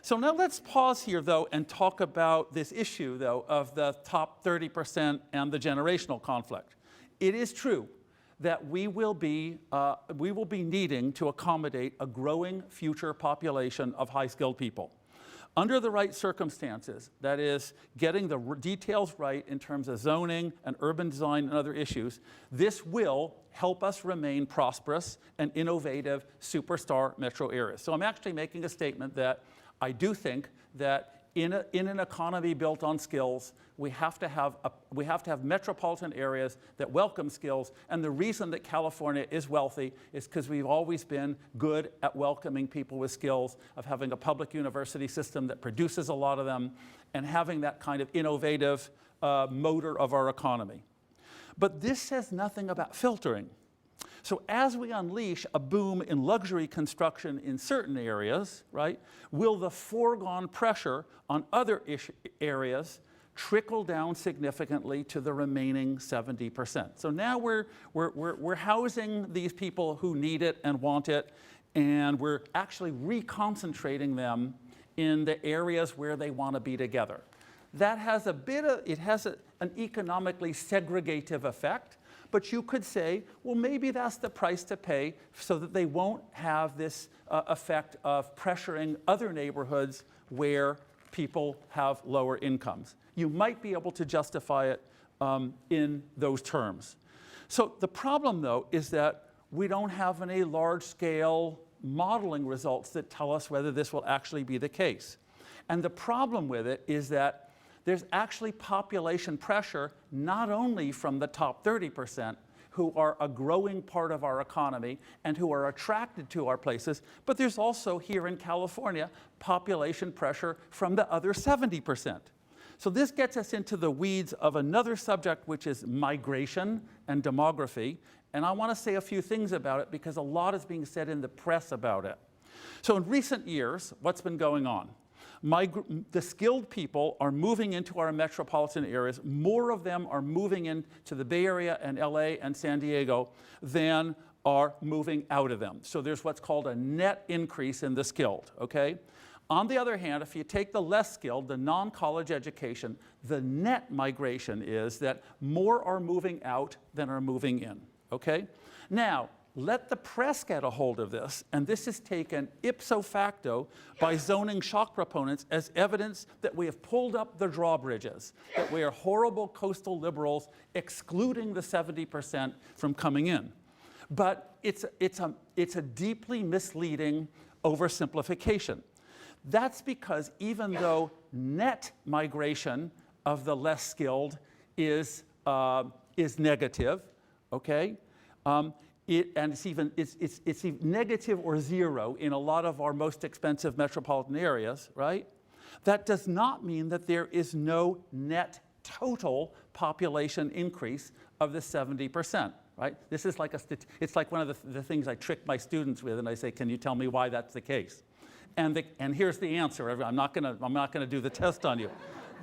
So now let's pause here, though, and talk about this issue, though, of the top 30% and the generational conflict. It is true that we will be needing to accommodate a growing future population of high-skilled people. Under the right circumstances, that is, getting the details right in terms of zoning and urban design and other issues, this will help us remain prosperous and innovative superstar metro areas. So I'm actually making a statement that I do think that in an economy built on skills, we have to have metropolitan areas that welcome skills. And the reason that California is wealthy is because we've always been good at welcoming people with skills, of having a public university system that produces a lot of them, and having that kind of innovative motor of our economy. But this says nothing about filtering. So as we unleash a boom in luxury construction in certain areas, right, will the foregone pressure on other areas trickle down significantly to the remaining 70%? So now we're housing these people who need it and want it, and we're actually reconcentrating them in the areas where they want to be together. That has an economically segregative effect. But you could say, well, maybe that's the price to pay so that they won't have this effect of pressuring other neighborhoods where people have lower incomes. You might be able to justify it in those terms. So the problem, though, is that we don't have any large-scale modeling results that tell us whether this will actually be the case. And the problem with it is that there's actually population pressure not only from the top 30%, who are a growing part of our economy and who are attracted to our places, but there's also here in California population pressure from the other 70%. So this gets us into the weeds of another subject, which is migration and demography. And I want to say a few things about it because a lot is being said in the press about it. So in recent years, what's been going on? The skilled people are moving into our metropolitan areas. More of them are moving into the Bay Area and LA and San Diego than are moving out of them. So there's what's called a net increase in the skilled, okay? On the other hand, if you take the less skilled, the non-college education, the net migration is that more are moving out than are moving in, okay? Now, let the press get a hold of this, and this is taken ipso facto by zoning shock proponents as evidence that we have pulled up the drawbridges, that we are horrible coastal liberals excluding the 70% from coming in. But it's a deeply misleading oversimplification. That's because even though net migration of the less skilled is negative, okay? And it's even negative or zero in a lot of our most expensive metropolitan areas, right? That does not mean that there is no net total population increase of the 70%, right? This is like it's like one of the things I trick my students with, and I say, can you tell me why that's the case? And here's the answer. I'm not gonna do the test on you.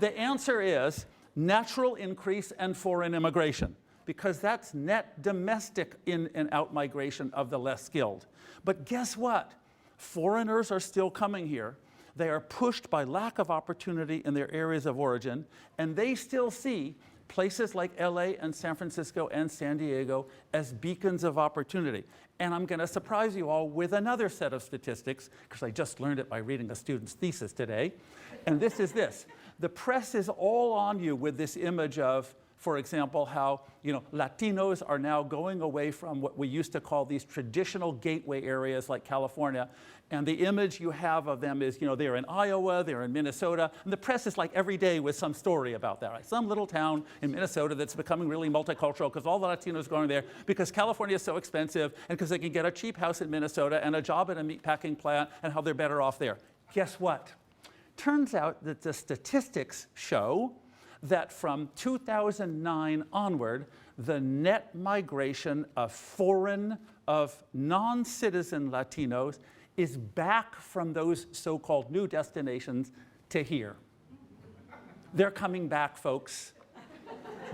The answer is natural increase and foreign immigration, because that's net domestic in and out migration of the less skilled. But guess what? Foreigners are still coming here. They are pushed by lack of opportunity in their areas of origin, and they still see places like LA and San Francisco and San Diego as beacons of opportunity. And I'm going to surprise you all with another set of statistics, because I just learned it by reading a student's thesis today. And this is this. The press is all on you with this image of, for example, how Latinos are now going away from what we used to call these traditional gateway areas like California. And the image you have of them is, they're in Iowa, they're in Minnesota. And the press is like every day with some story about that. Right? Some little town in Minnesota that's becoming really multicultural because all the Latinos are going there because California is so expensive and because they can get a cheap house in Minnesota and a job at a meatpacking plant and how they're better off there. Guess what? Turns out that the statistics show that from 2009 onward, the net migration of non-citizen Latinos is back from those so-called new destinations to here. They're coming back, folks.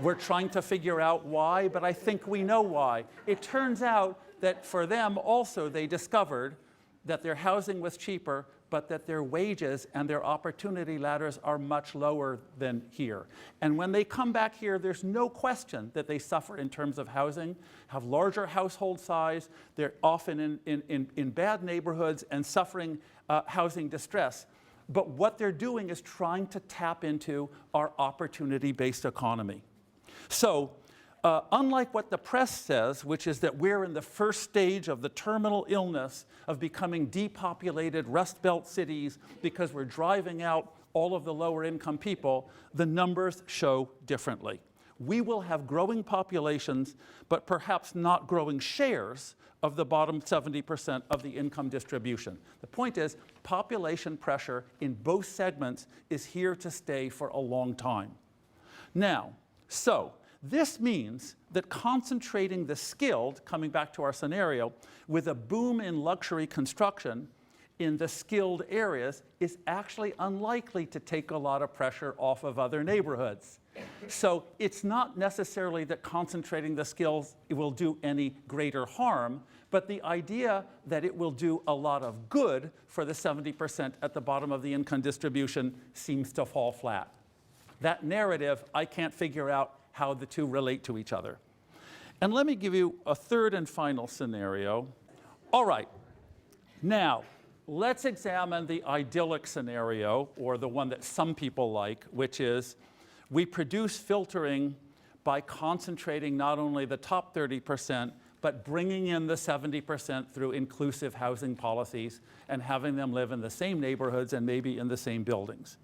We're trying to figure out why, but I think we know why. It turns out that for them also, they discovered that their housing was cheaper, but that their wages and their opportunity ladders are much lower than here. And when they come back here, there's no question that they suffer in terms of housing, have larger household size, they're often in bad neighborhoods and suffering housing distress. But what they're doing is trying to tap into our opportunity-based economy. So, unlike what the press says, which is that we're in the first stage of the terminal illness of becoming depopulated Rust Belt cities because we're driving out all of the lower income people, the numbers show differently. We will have growing populations, but perhaps not growing shares of the bottom 70% of the income distribution. The point is, population pressure in both segments is here to stay for a long time. Now, this means that concentrating the skilled, coming back to our scenario, with a boom in luxury construction in the skilled areas is actually unlikely to take a lot of pressure off of other neighborhoods. So it's not necessarily that concentrating the skills will do any greater harm, but the idea that it will do a lot of good for the 70% at the bottom of the income distribution seems to fall flat. That narrative, I can't figure out how the two relate to each other. And let me give you a third and final scenario. All right, now let's examine the idyllic scenario, or the one that some people like, which is we produce filtering by concentrating not only the top 30%, but bringing in the 70% through inclusive housing policies and having them live in the same neighborhoods and maybe in the same buildings.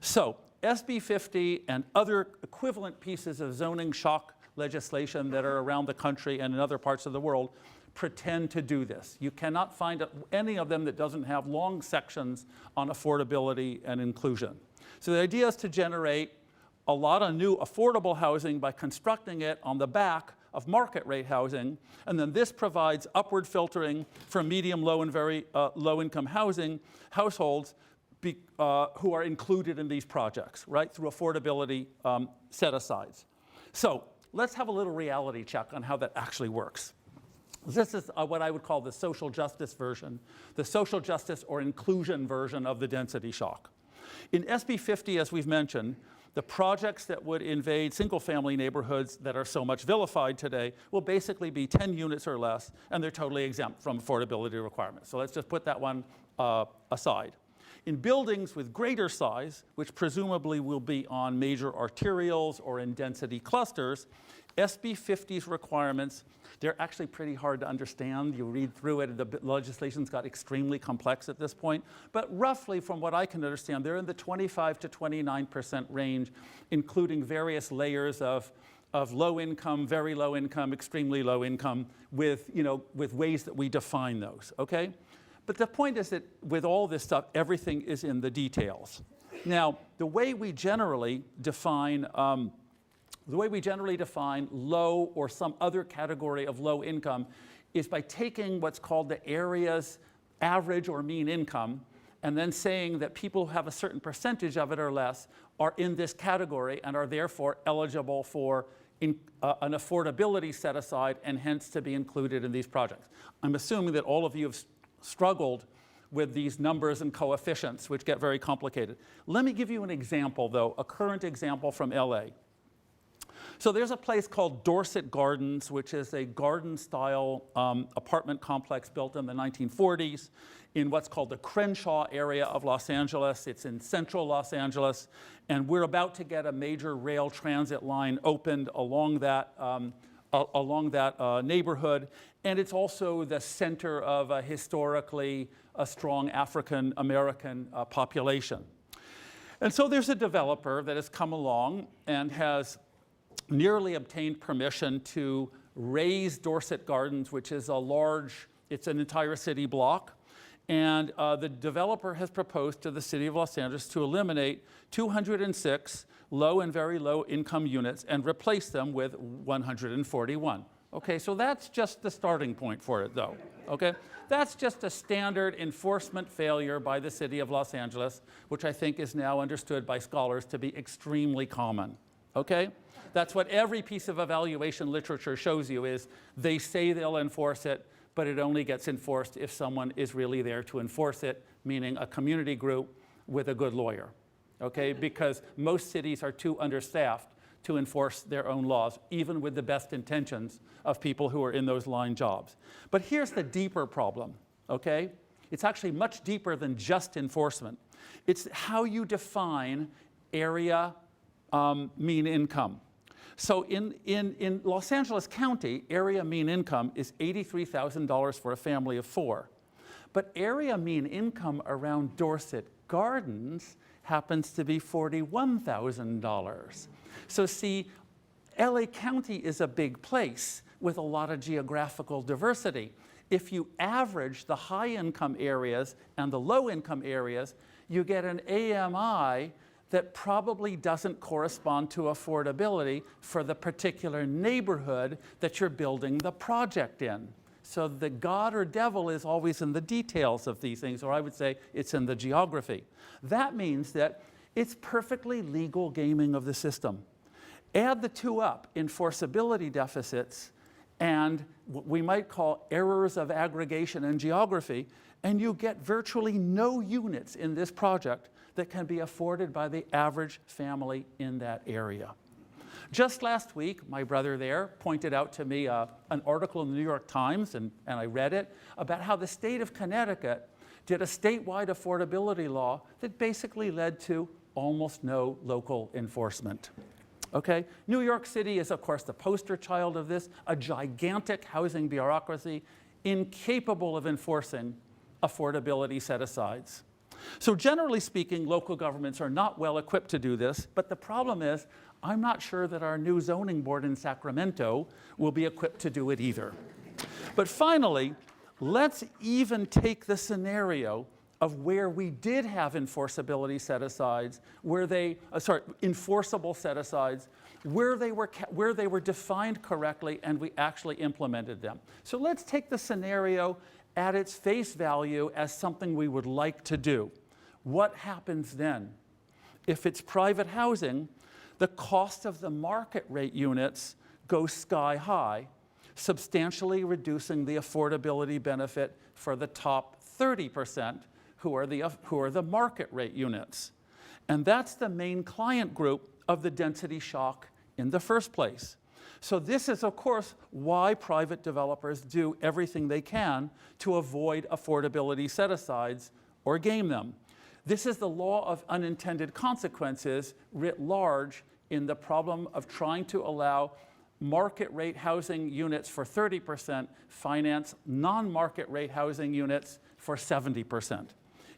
So SB 50 and other equivalent pieces of zoning shock legislation that are around the country and in other parts of the world pretend to do this. You cannot find any of them that doesn't have long sections on affordability and inclusion. So the idea is to generate a lot of new affordable housing by constructing it on the back of market rate housing, and then this provides upward filtering for medium, low, and very low income households who are included in these projects, right, through affordability set-asides. So let's have a little reality check on how that actually works. This is what I would call the social justice version, the social justice or inclusion version of the density shock. In SB 50, as we've mentioned, the projects that would invade single-family neighborhoods that are so much vilified today will basically be 10 units or less, and they're totally exempt from affordability requirements. So let's just put that one aside. In buildings with greater size, which presumably will be on major arterials or in density clusters, SB 50's requirements, they're actually pretty hard to understand. You read through it, the legislation's got extremely complex at this point. But roughly, from what I can understand, they're in the 25 to 29% range, including various layers of low income, very low income, extremely low income, with ways that we define those, okay? But the point is that with all this stuff, everything is in the details. Now, the way we generally define low or some other category of low income is by taking what's called the area's average or mean income and then saying that people who have a certain percentage of it or less are in this category and are therefore eligible for an affordability set aside and hence to be included in these projects. I'm assuming that all of you have struggled with these numbers and coefficients, which get very complicated. Let me give you an example, though, a current example from LA. So there's a place called Dorset Gardens, which is a garden-style apartment complex built in the 1940s in what's called the Crenshaw area of Los Angeles. It's in central Los Angeles, and we're about to get a major rail transit line opened along that neighborhood. And it's also the center of a historically strong African-American population. And so there's a developer that has come along and has nearly obtained permission to raise Dorset Gardens, which is it's an entire city block. And the developer has proposed to the city of Los Angeles to eliminate 206 low and very low income units and replace them with 141. Okay, so that's just the starting point for it, though. Okay, that's just a standard enforcement failure by the city of Los Angeles, which I think is now understood by scholars to be extremely common. Okay? That's what every piece of evaluation literature shows you is they say they'll enforce it, but it only gets enforced if someone is really there to enforce it, meaning a community group with a good lawyer, okay? Because most cities are too understaffed to enforce their own laws, even with the best intentions of people who are in those line jobs. But here's the deeper problem, okay? It's actually much deeper than just enforcement. It's how you define area mean income. So in Los Angeles County, area mean income is $83,000 for a family of 4. But area mean income around Dorset Gardens happens to be $41,000. So see, LA County is a big place with a lot of geographical diversity. If you average the high income areas and the low income areas, you get an AMI that probably doesn't correspond to affordability for the particular neighborhood that you're building the project in. So the God or devil is always in the details of these things, or I would say it's in the geography. That means that it's perfectly legal gaming of the system. Add the two up, enforceability deficits and what we might call errors of aggregation and geography, and you get virtually no units in this project that can be afforded by the average family in that area. Just last week, my brother there pointed out to me an article in the New York Times, and I read it, about how the state of Connecticut did a statewide affordability law that basically led to almost no local enforcement. Okay? New York City is, of course, the poster child of this, a gigantic housing bureaucracy incapable of enforcing affordability set-asides. So generally speaking, local governments are not well equipped to do this, but the problem is, I'm not sure that our new zoning board in Sacramento will be equipped to do it either. But finally, let's even take the scenario of where we did have enforceability set-asides, enforceable set-asides, where they were defined correctly and we actually implemented them. So let's take the scenario at its face value as something we would like to do. What happens then? If it's private housing, the cost of the market rate units goes sky high, substantially reducing the affordability benefit for the top 30% who are the market rate units. And that's the main client group of the density shock in the first place. So this is, of course, why private developers do everything they can to avoid affordability set-asides or game them. This is the law of unintended consequences writ large in the problem of trying to allow market rate housing units for 30%, finance non-market rate housing units for 70%.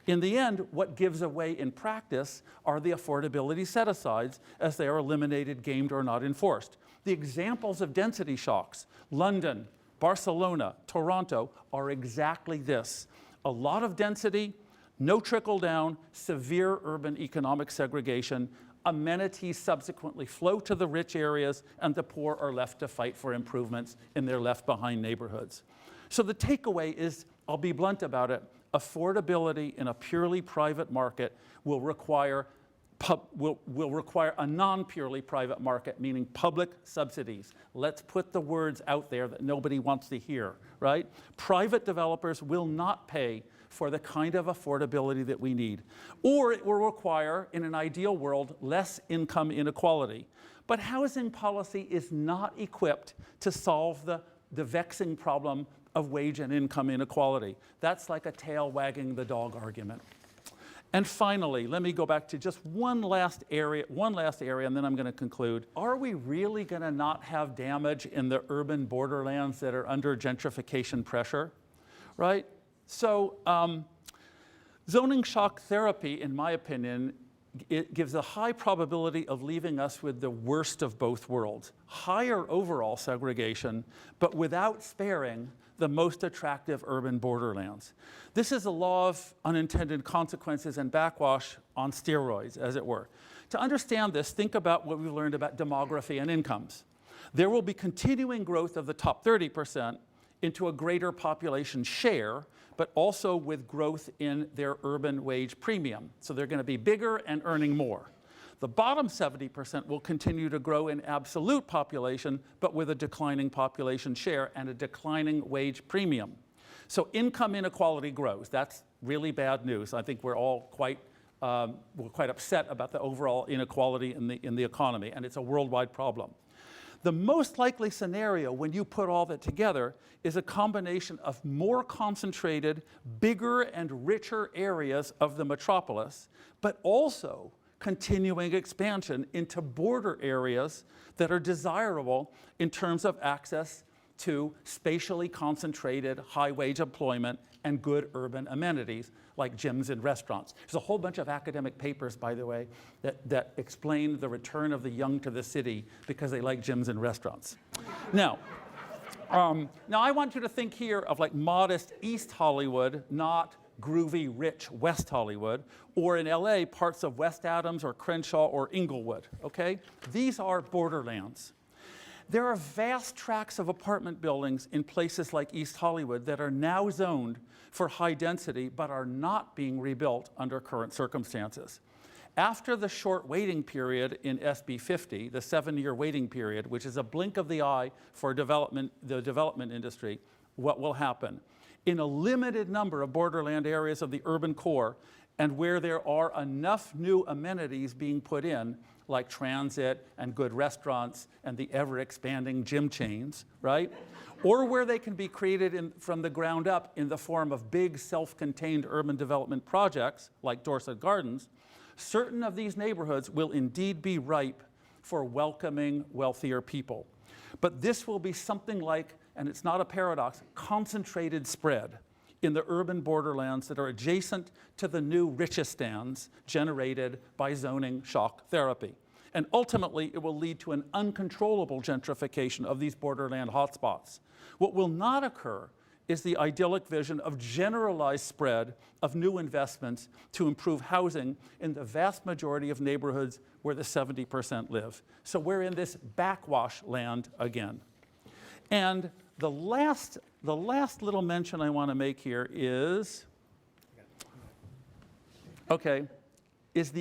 In the end, what gives away in practice are the affordability set-asides as they are eliminated, gamed, or not enforced. The examples of density shocks, London, Barcelona, Toronto, are exactly this. A lot of density, no trickle down, severe urban economic segregation, amenities subsequently flow to the rich areas, and the poor are left to fight for improvements in their left-behind neighborhoods. So the takeaway is, I'll be blunt about it, affordability in a purely private market will require a non-purely private market, meaning public subsidies. Let's put the words out there that nobody wants to hear, right? Private developers will not pay for the kind of affordability that we need. Or it will require, in an ideal world, less income inequality. But housing policy is not equipped to solve the vexing problem of wage and income inequality. That's like a tail wagging the dog argument. And finally, let me go back to just one last area, and then I'm going to conclude. Are we really going to not have damage in the urban borderlands that are under gentrification pressure, right? So zoning shock therapy, in my opinion, it gives a high probability of leaving us with the worst of both worlds. Higher overall segregation, but without sparing the most attractive urban borderlands. This is a law of unintended consequences and backwash on steroids, as it were. To understand this, think about what we've learned about demography and incomes. There will be continuing growth of the top 30% into a greater population share, but also with growth in their urban wage premium. So they're going to be bigger and earning more. The bottom 70% will continue to grow in absolute population, but with a declining population share and a declining wage premium. So income inequality grows. That's really bad news. I think we're all quite upset about the overall inequality in the economy, and it's a worldwide problem. The most likely scenario when you put all that together is a combination of more concentrated, bigger and richer areas of the metropolis, but also continuing expansion into border areas that are desirable in terms of access to spatially concentrated high-wage employment and good urban amenities like gyms and restaurants. There's a whole bunch of academic papers, by the way, that explain the return of the young to the city because they like gyms and restaurants. Now I want you to think here of like modest East Hollywood, not groovy, rich West Hollywood, or in LA, parts of West Adams or Crenshaw or Inglewood, okay? These are borderlands. There are vast tracts of apartment buildings in places like East Hollywood that are now zoned for high density, but are not being rebuilt under current circumstances. After the short waiting period in SB 50, the 7-year waiting period, which is a blink of the eye for the development industry, what will happen? In a limited number of borderland areas of the urban core, and where there are enough new amenities being put in, like transit and good restaurants and the ever-expanding gym chains, right? Or where they can be created from the ground up in the form of big self-contained urban development projects, like Dorset Gardens, certain of these neighborhoods will indeed be ripe for welcoming wealthier people. But this will be something like, and it's not a paradox, concentrated spread in the urban borderlands that are adjacent to the new richistans generated by zoning shock therapy. And ultimately, it will lead to an uncontrollable gentrification of these borderland hotspots. What will not occur is the idyllic vision of generalized spread of new investments to improve housing in the vast majority of neighborhoods where the 70% live. So we're in this backwash land again. And the last little mention I want to make here is the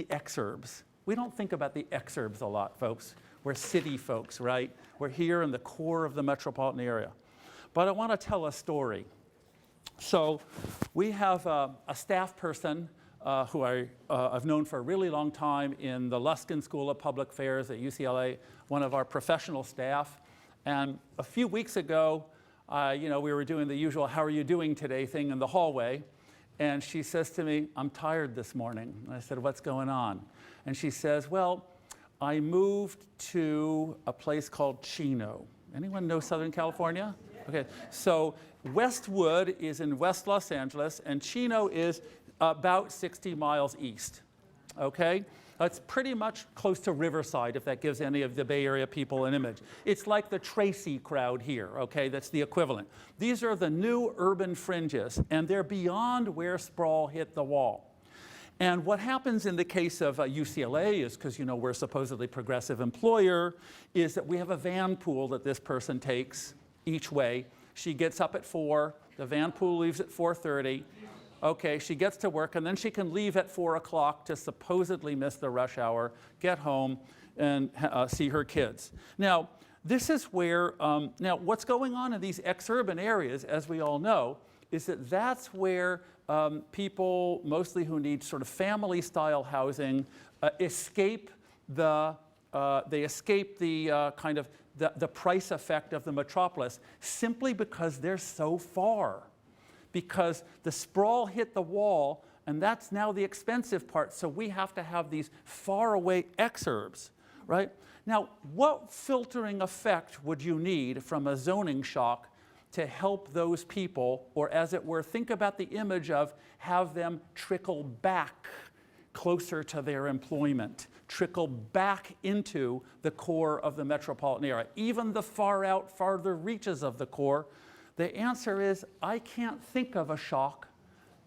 exurbs. We don't think about the exurbs a lot, folks. We're city folks, right? We're here in the core of the metropolitan area. But I want to tell a story. So we have a staff person who I've known for a really long time in the Luskin School of Public Affairs at UCLA, one of our professional staff. And a few weeks ago, we were doing the usual "how are you doing today" thing in the hallway. And she says to me, "I'm tired this morning." And I said, "What's going on?" And she says, "Well, I moved to a place called Chino." Anyone know Southern California? Okay, so Westwood is in West Los Angeles, and Chino is about 60 miles east, okay? It's pretty much close to Riverside, if that gives any of the Bay Area people an image. It's like the Tracy crowd here, okay? That's the equivalent. These are the new urban fringes, and they're beyond where sprawl hit the wall. And what happens in the case of UCLA is, because you know we're a supposedly progressive employer, is that we have a van pool that this person takes each way. She gets up at 4, the van pool leaves at 4:30. Okay, she gets to work, and then she can leave at 4 o'clock to supposedly miss the rush hour, get home, and see her kids. Now, this is where, now what's going on in these ex-urban areas, as we all know, is that that's where people, mostly who need sort of family-style housing, escape the kind of the price effect of the metropolis simply because they're so far. Because the sprawl hit the wall, and that's now the expensive part, so we have to have these faraway exurbs, right? Now, what filtering effect would you need from a zoning shock to help those people, or as it were, think about the image of have them trickle back closer to their employment, trickle back into the core of the metropolitan area, even the far out, farther reaches of the core? The answer is, I can't think of a shock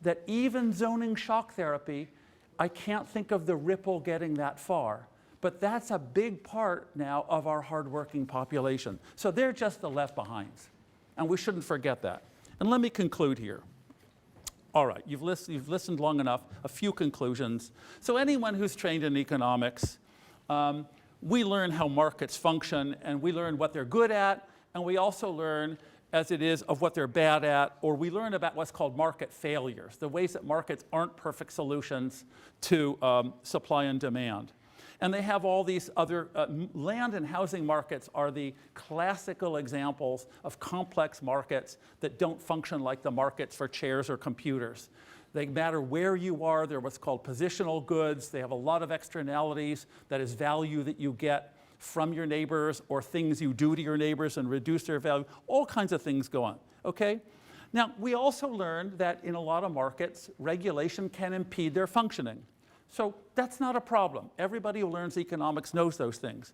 that even zoning shock therapy, I can't think of the ripple getting that far. But that's a big part now of our hardworking population. So they're just the left behinds. And we shouldn't forget that. And let me conclude here. All right, you've listened long enough, a few conclusions. So anyone who's trained in economics, we learn how markets function, and we learn what they're good at, and we also learn as it is of what they're bad at, or we learn about what's called market failures, the ways that markets aren't perfect solutions to supply and demand. And they have all these other, land and housing markets are the classical examples of complex markets that don't function like the markets for chairs or computers. They matter where you are, they're what's called positional goods, they have a lot of externalities, that is value that you get from your neighbors or things you do to your neighbors and reduce their value, all kinds of things go on, okay? Now, we also learned that in a lot of markets, regulation can impede their functioning. So that's not a problem. Everybody who learns economics knows those things.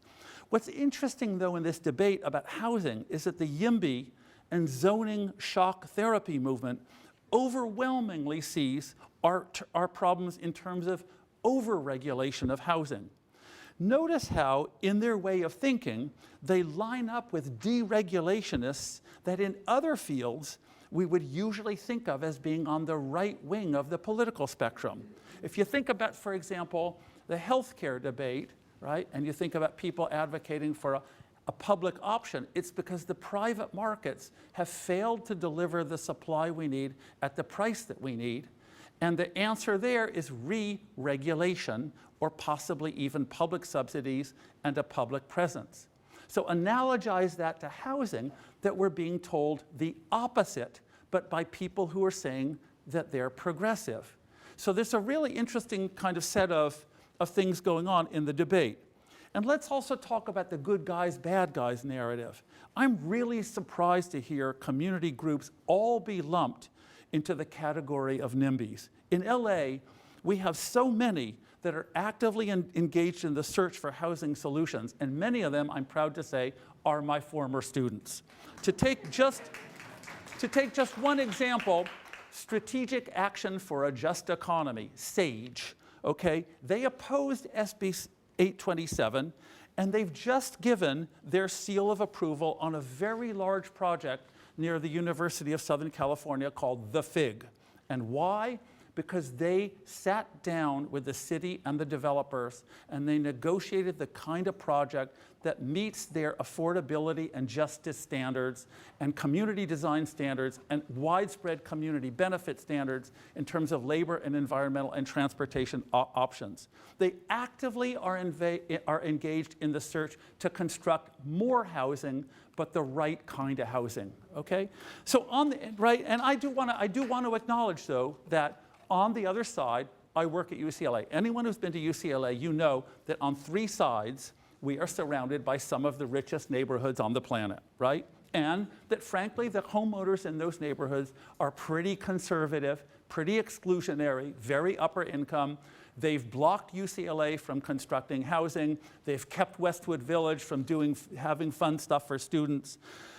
What's interesting, though, in this debate about housing is that the YIMBY and zoning shock therapy movement overwhelmingly sees our problems in terms of over-regulation of housing. Notice how, in their way of thinking, they line up with deregulationists that in other fields we would usually think of as being on the right wing of the political spectrum. If you think about, for example, the healthcare debate, right, and you think about people advocating for a public option, it's because the private markets have failed to deliver the supply we need at the price that we need. And the answer there is re-regulation, or possibly even public subsidies and a public presence. So analogize that to housing, that we're being told the opposite, but by people who are saying that they're progressive. So there's a really interesting kind of set of things going on in the debate. And let's also talk about the good guys, bad guys narrative. I'm really surprised to hear community groups all be lumped into the category of NIMBYs. In LA, we have so many that are actively engaged in the search for housing solutions, and many of them, I'm proud to say, are my former students. To take just one example, Strategic Action for a Just Economy, SAGE, okay? They opposed SB 827, and they've just given their seal of approval on a very large project near the University of Southern California called The Fig. And why? Because they sat down with the city and the developers, and they negotiated the kind of project that meets their affordability and justice standards and community design standards and widespread community benefit standards in terms of labor and environmental and transportation options. They actively are engaged in the search to construct more housing, but the right kind of housing, okay? So on the, right, and I do want to acknowledge, though, that on the other side, I work at UCLA. Anyone who's been to UCLA, you know that on 3 sides, we are surrounded by some of the richest neighborhoods on the planet, right? And that frankly, the homeowners in those neighborhoods are pretty conservative, pretty exclusionary, very upper income. They've blocked UCLA from constructing housing. They've kept Westwood Village from having fun stuff for students.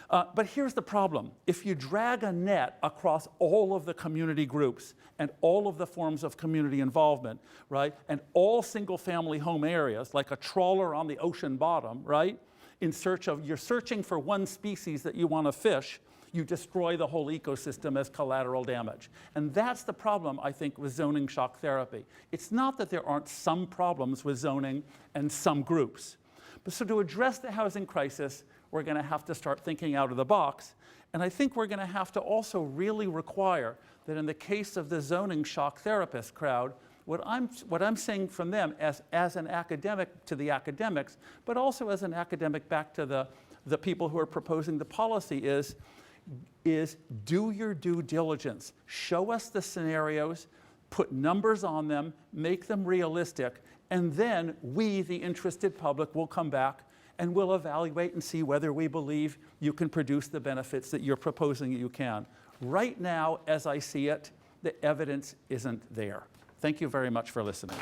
But here's the problem. If you drag a net across all of the community groups and all of the forms of community involvement, right, and all single-family home areas, like a trawler on the ocean bottom, right, you're searching for one species that you want to fish, you destroy the whole ecosystem as collateral damage. And that's the problem, I think, with zoning shock therapy. It's not that there aren't some problems with zoning and some groups. But so to address the housing crisis, we're going to have to start thinking out of the box. And I think we're going to have to also really require that in the case of the zoning shock therapist crowd, what I'm saying from them as an academic to the academics, but also as an academic back to the people who are proposing the policy is do your due diligence. Show us the scenarios, put numbers on them, make them realistic, and then we, the interested public, will come back and we'll evaluate and see whether we believe you can produce the benefits that you're proposing you can. Right now, as I see it, the evidence isn't there. Thank you very much for listening.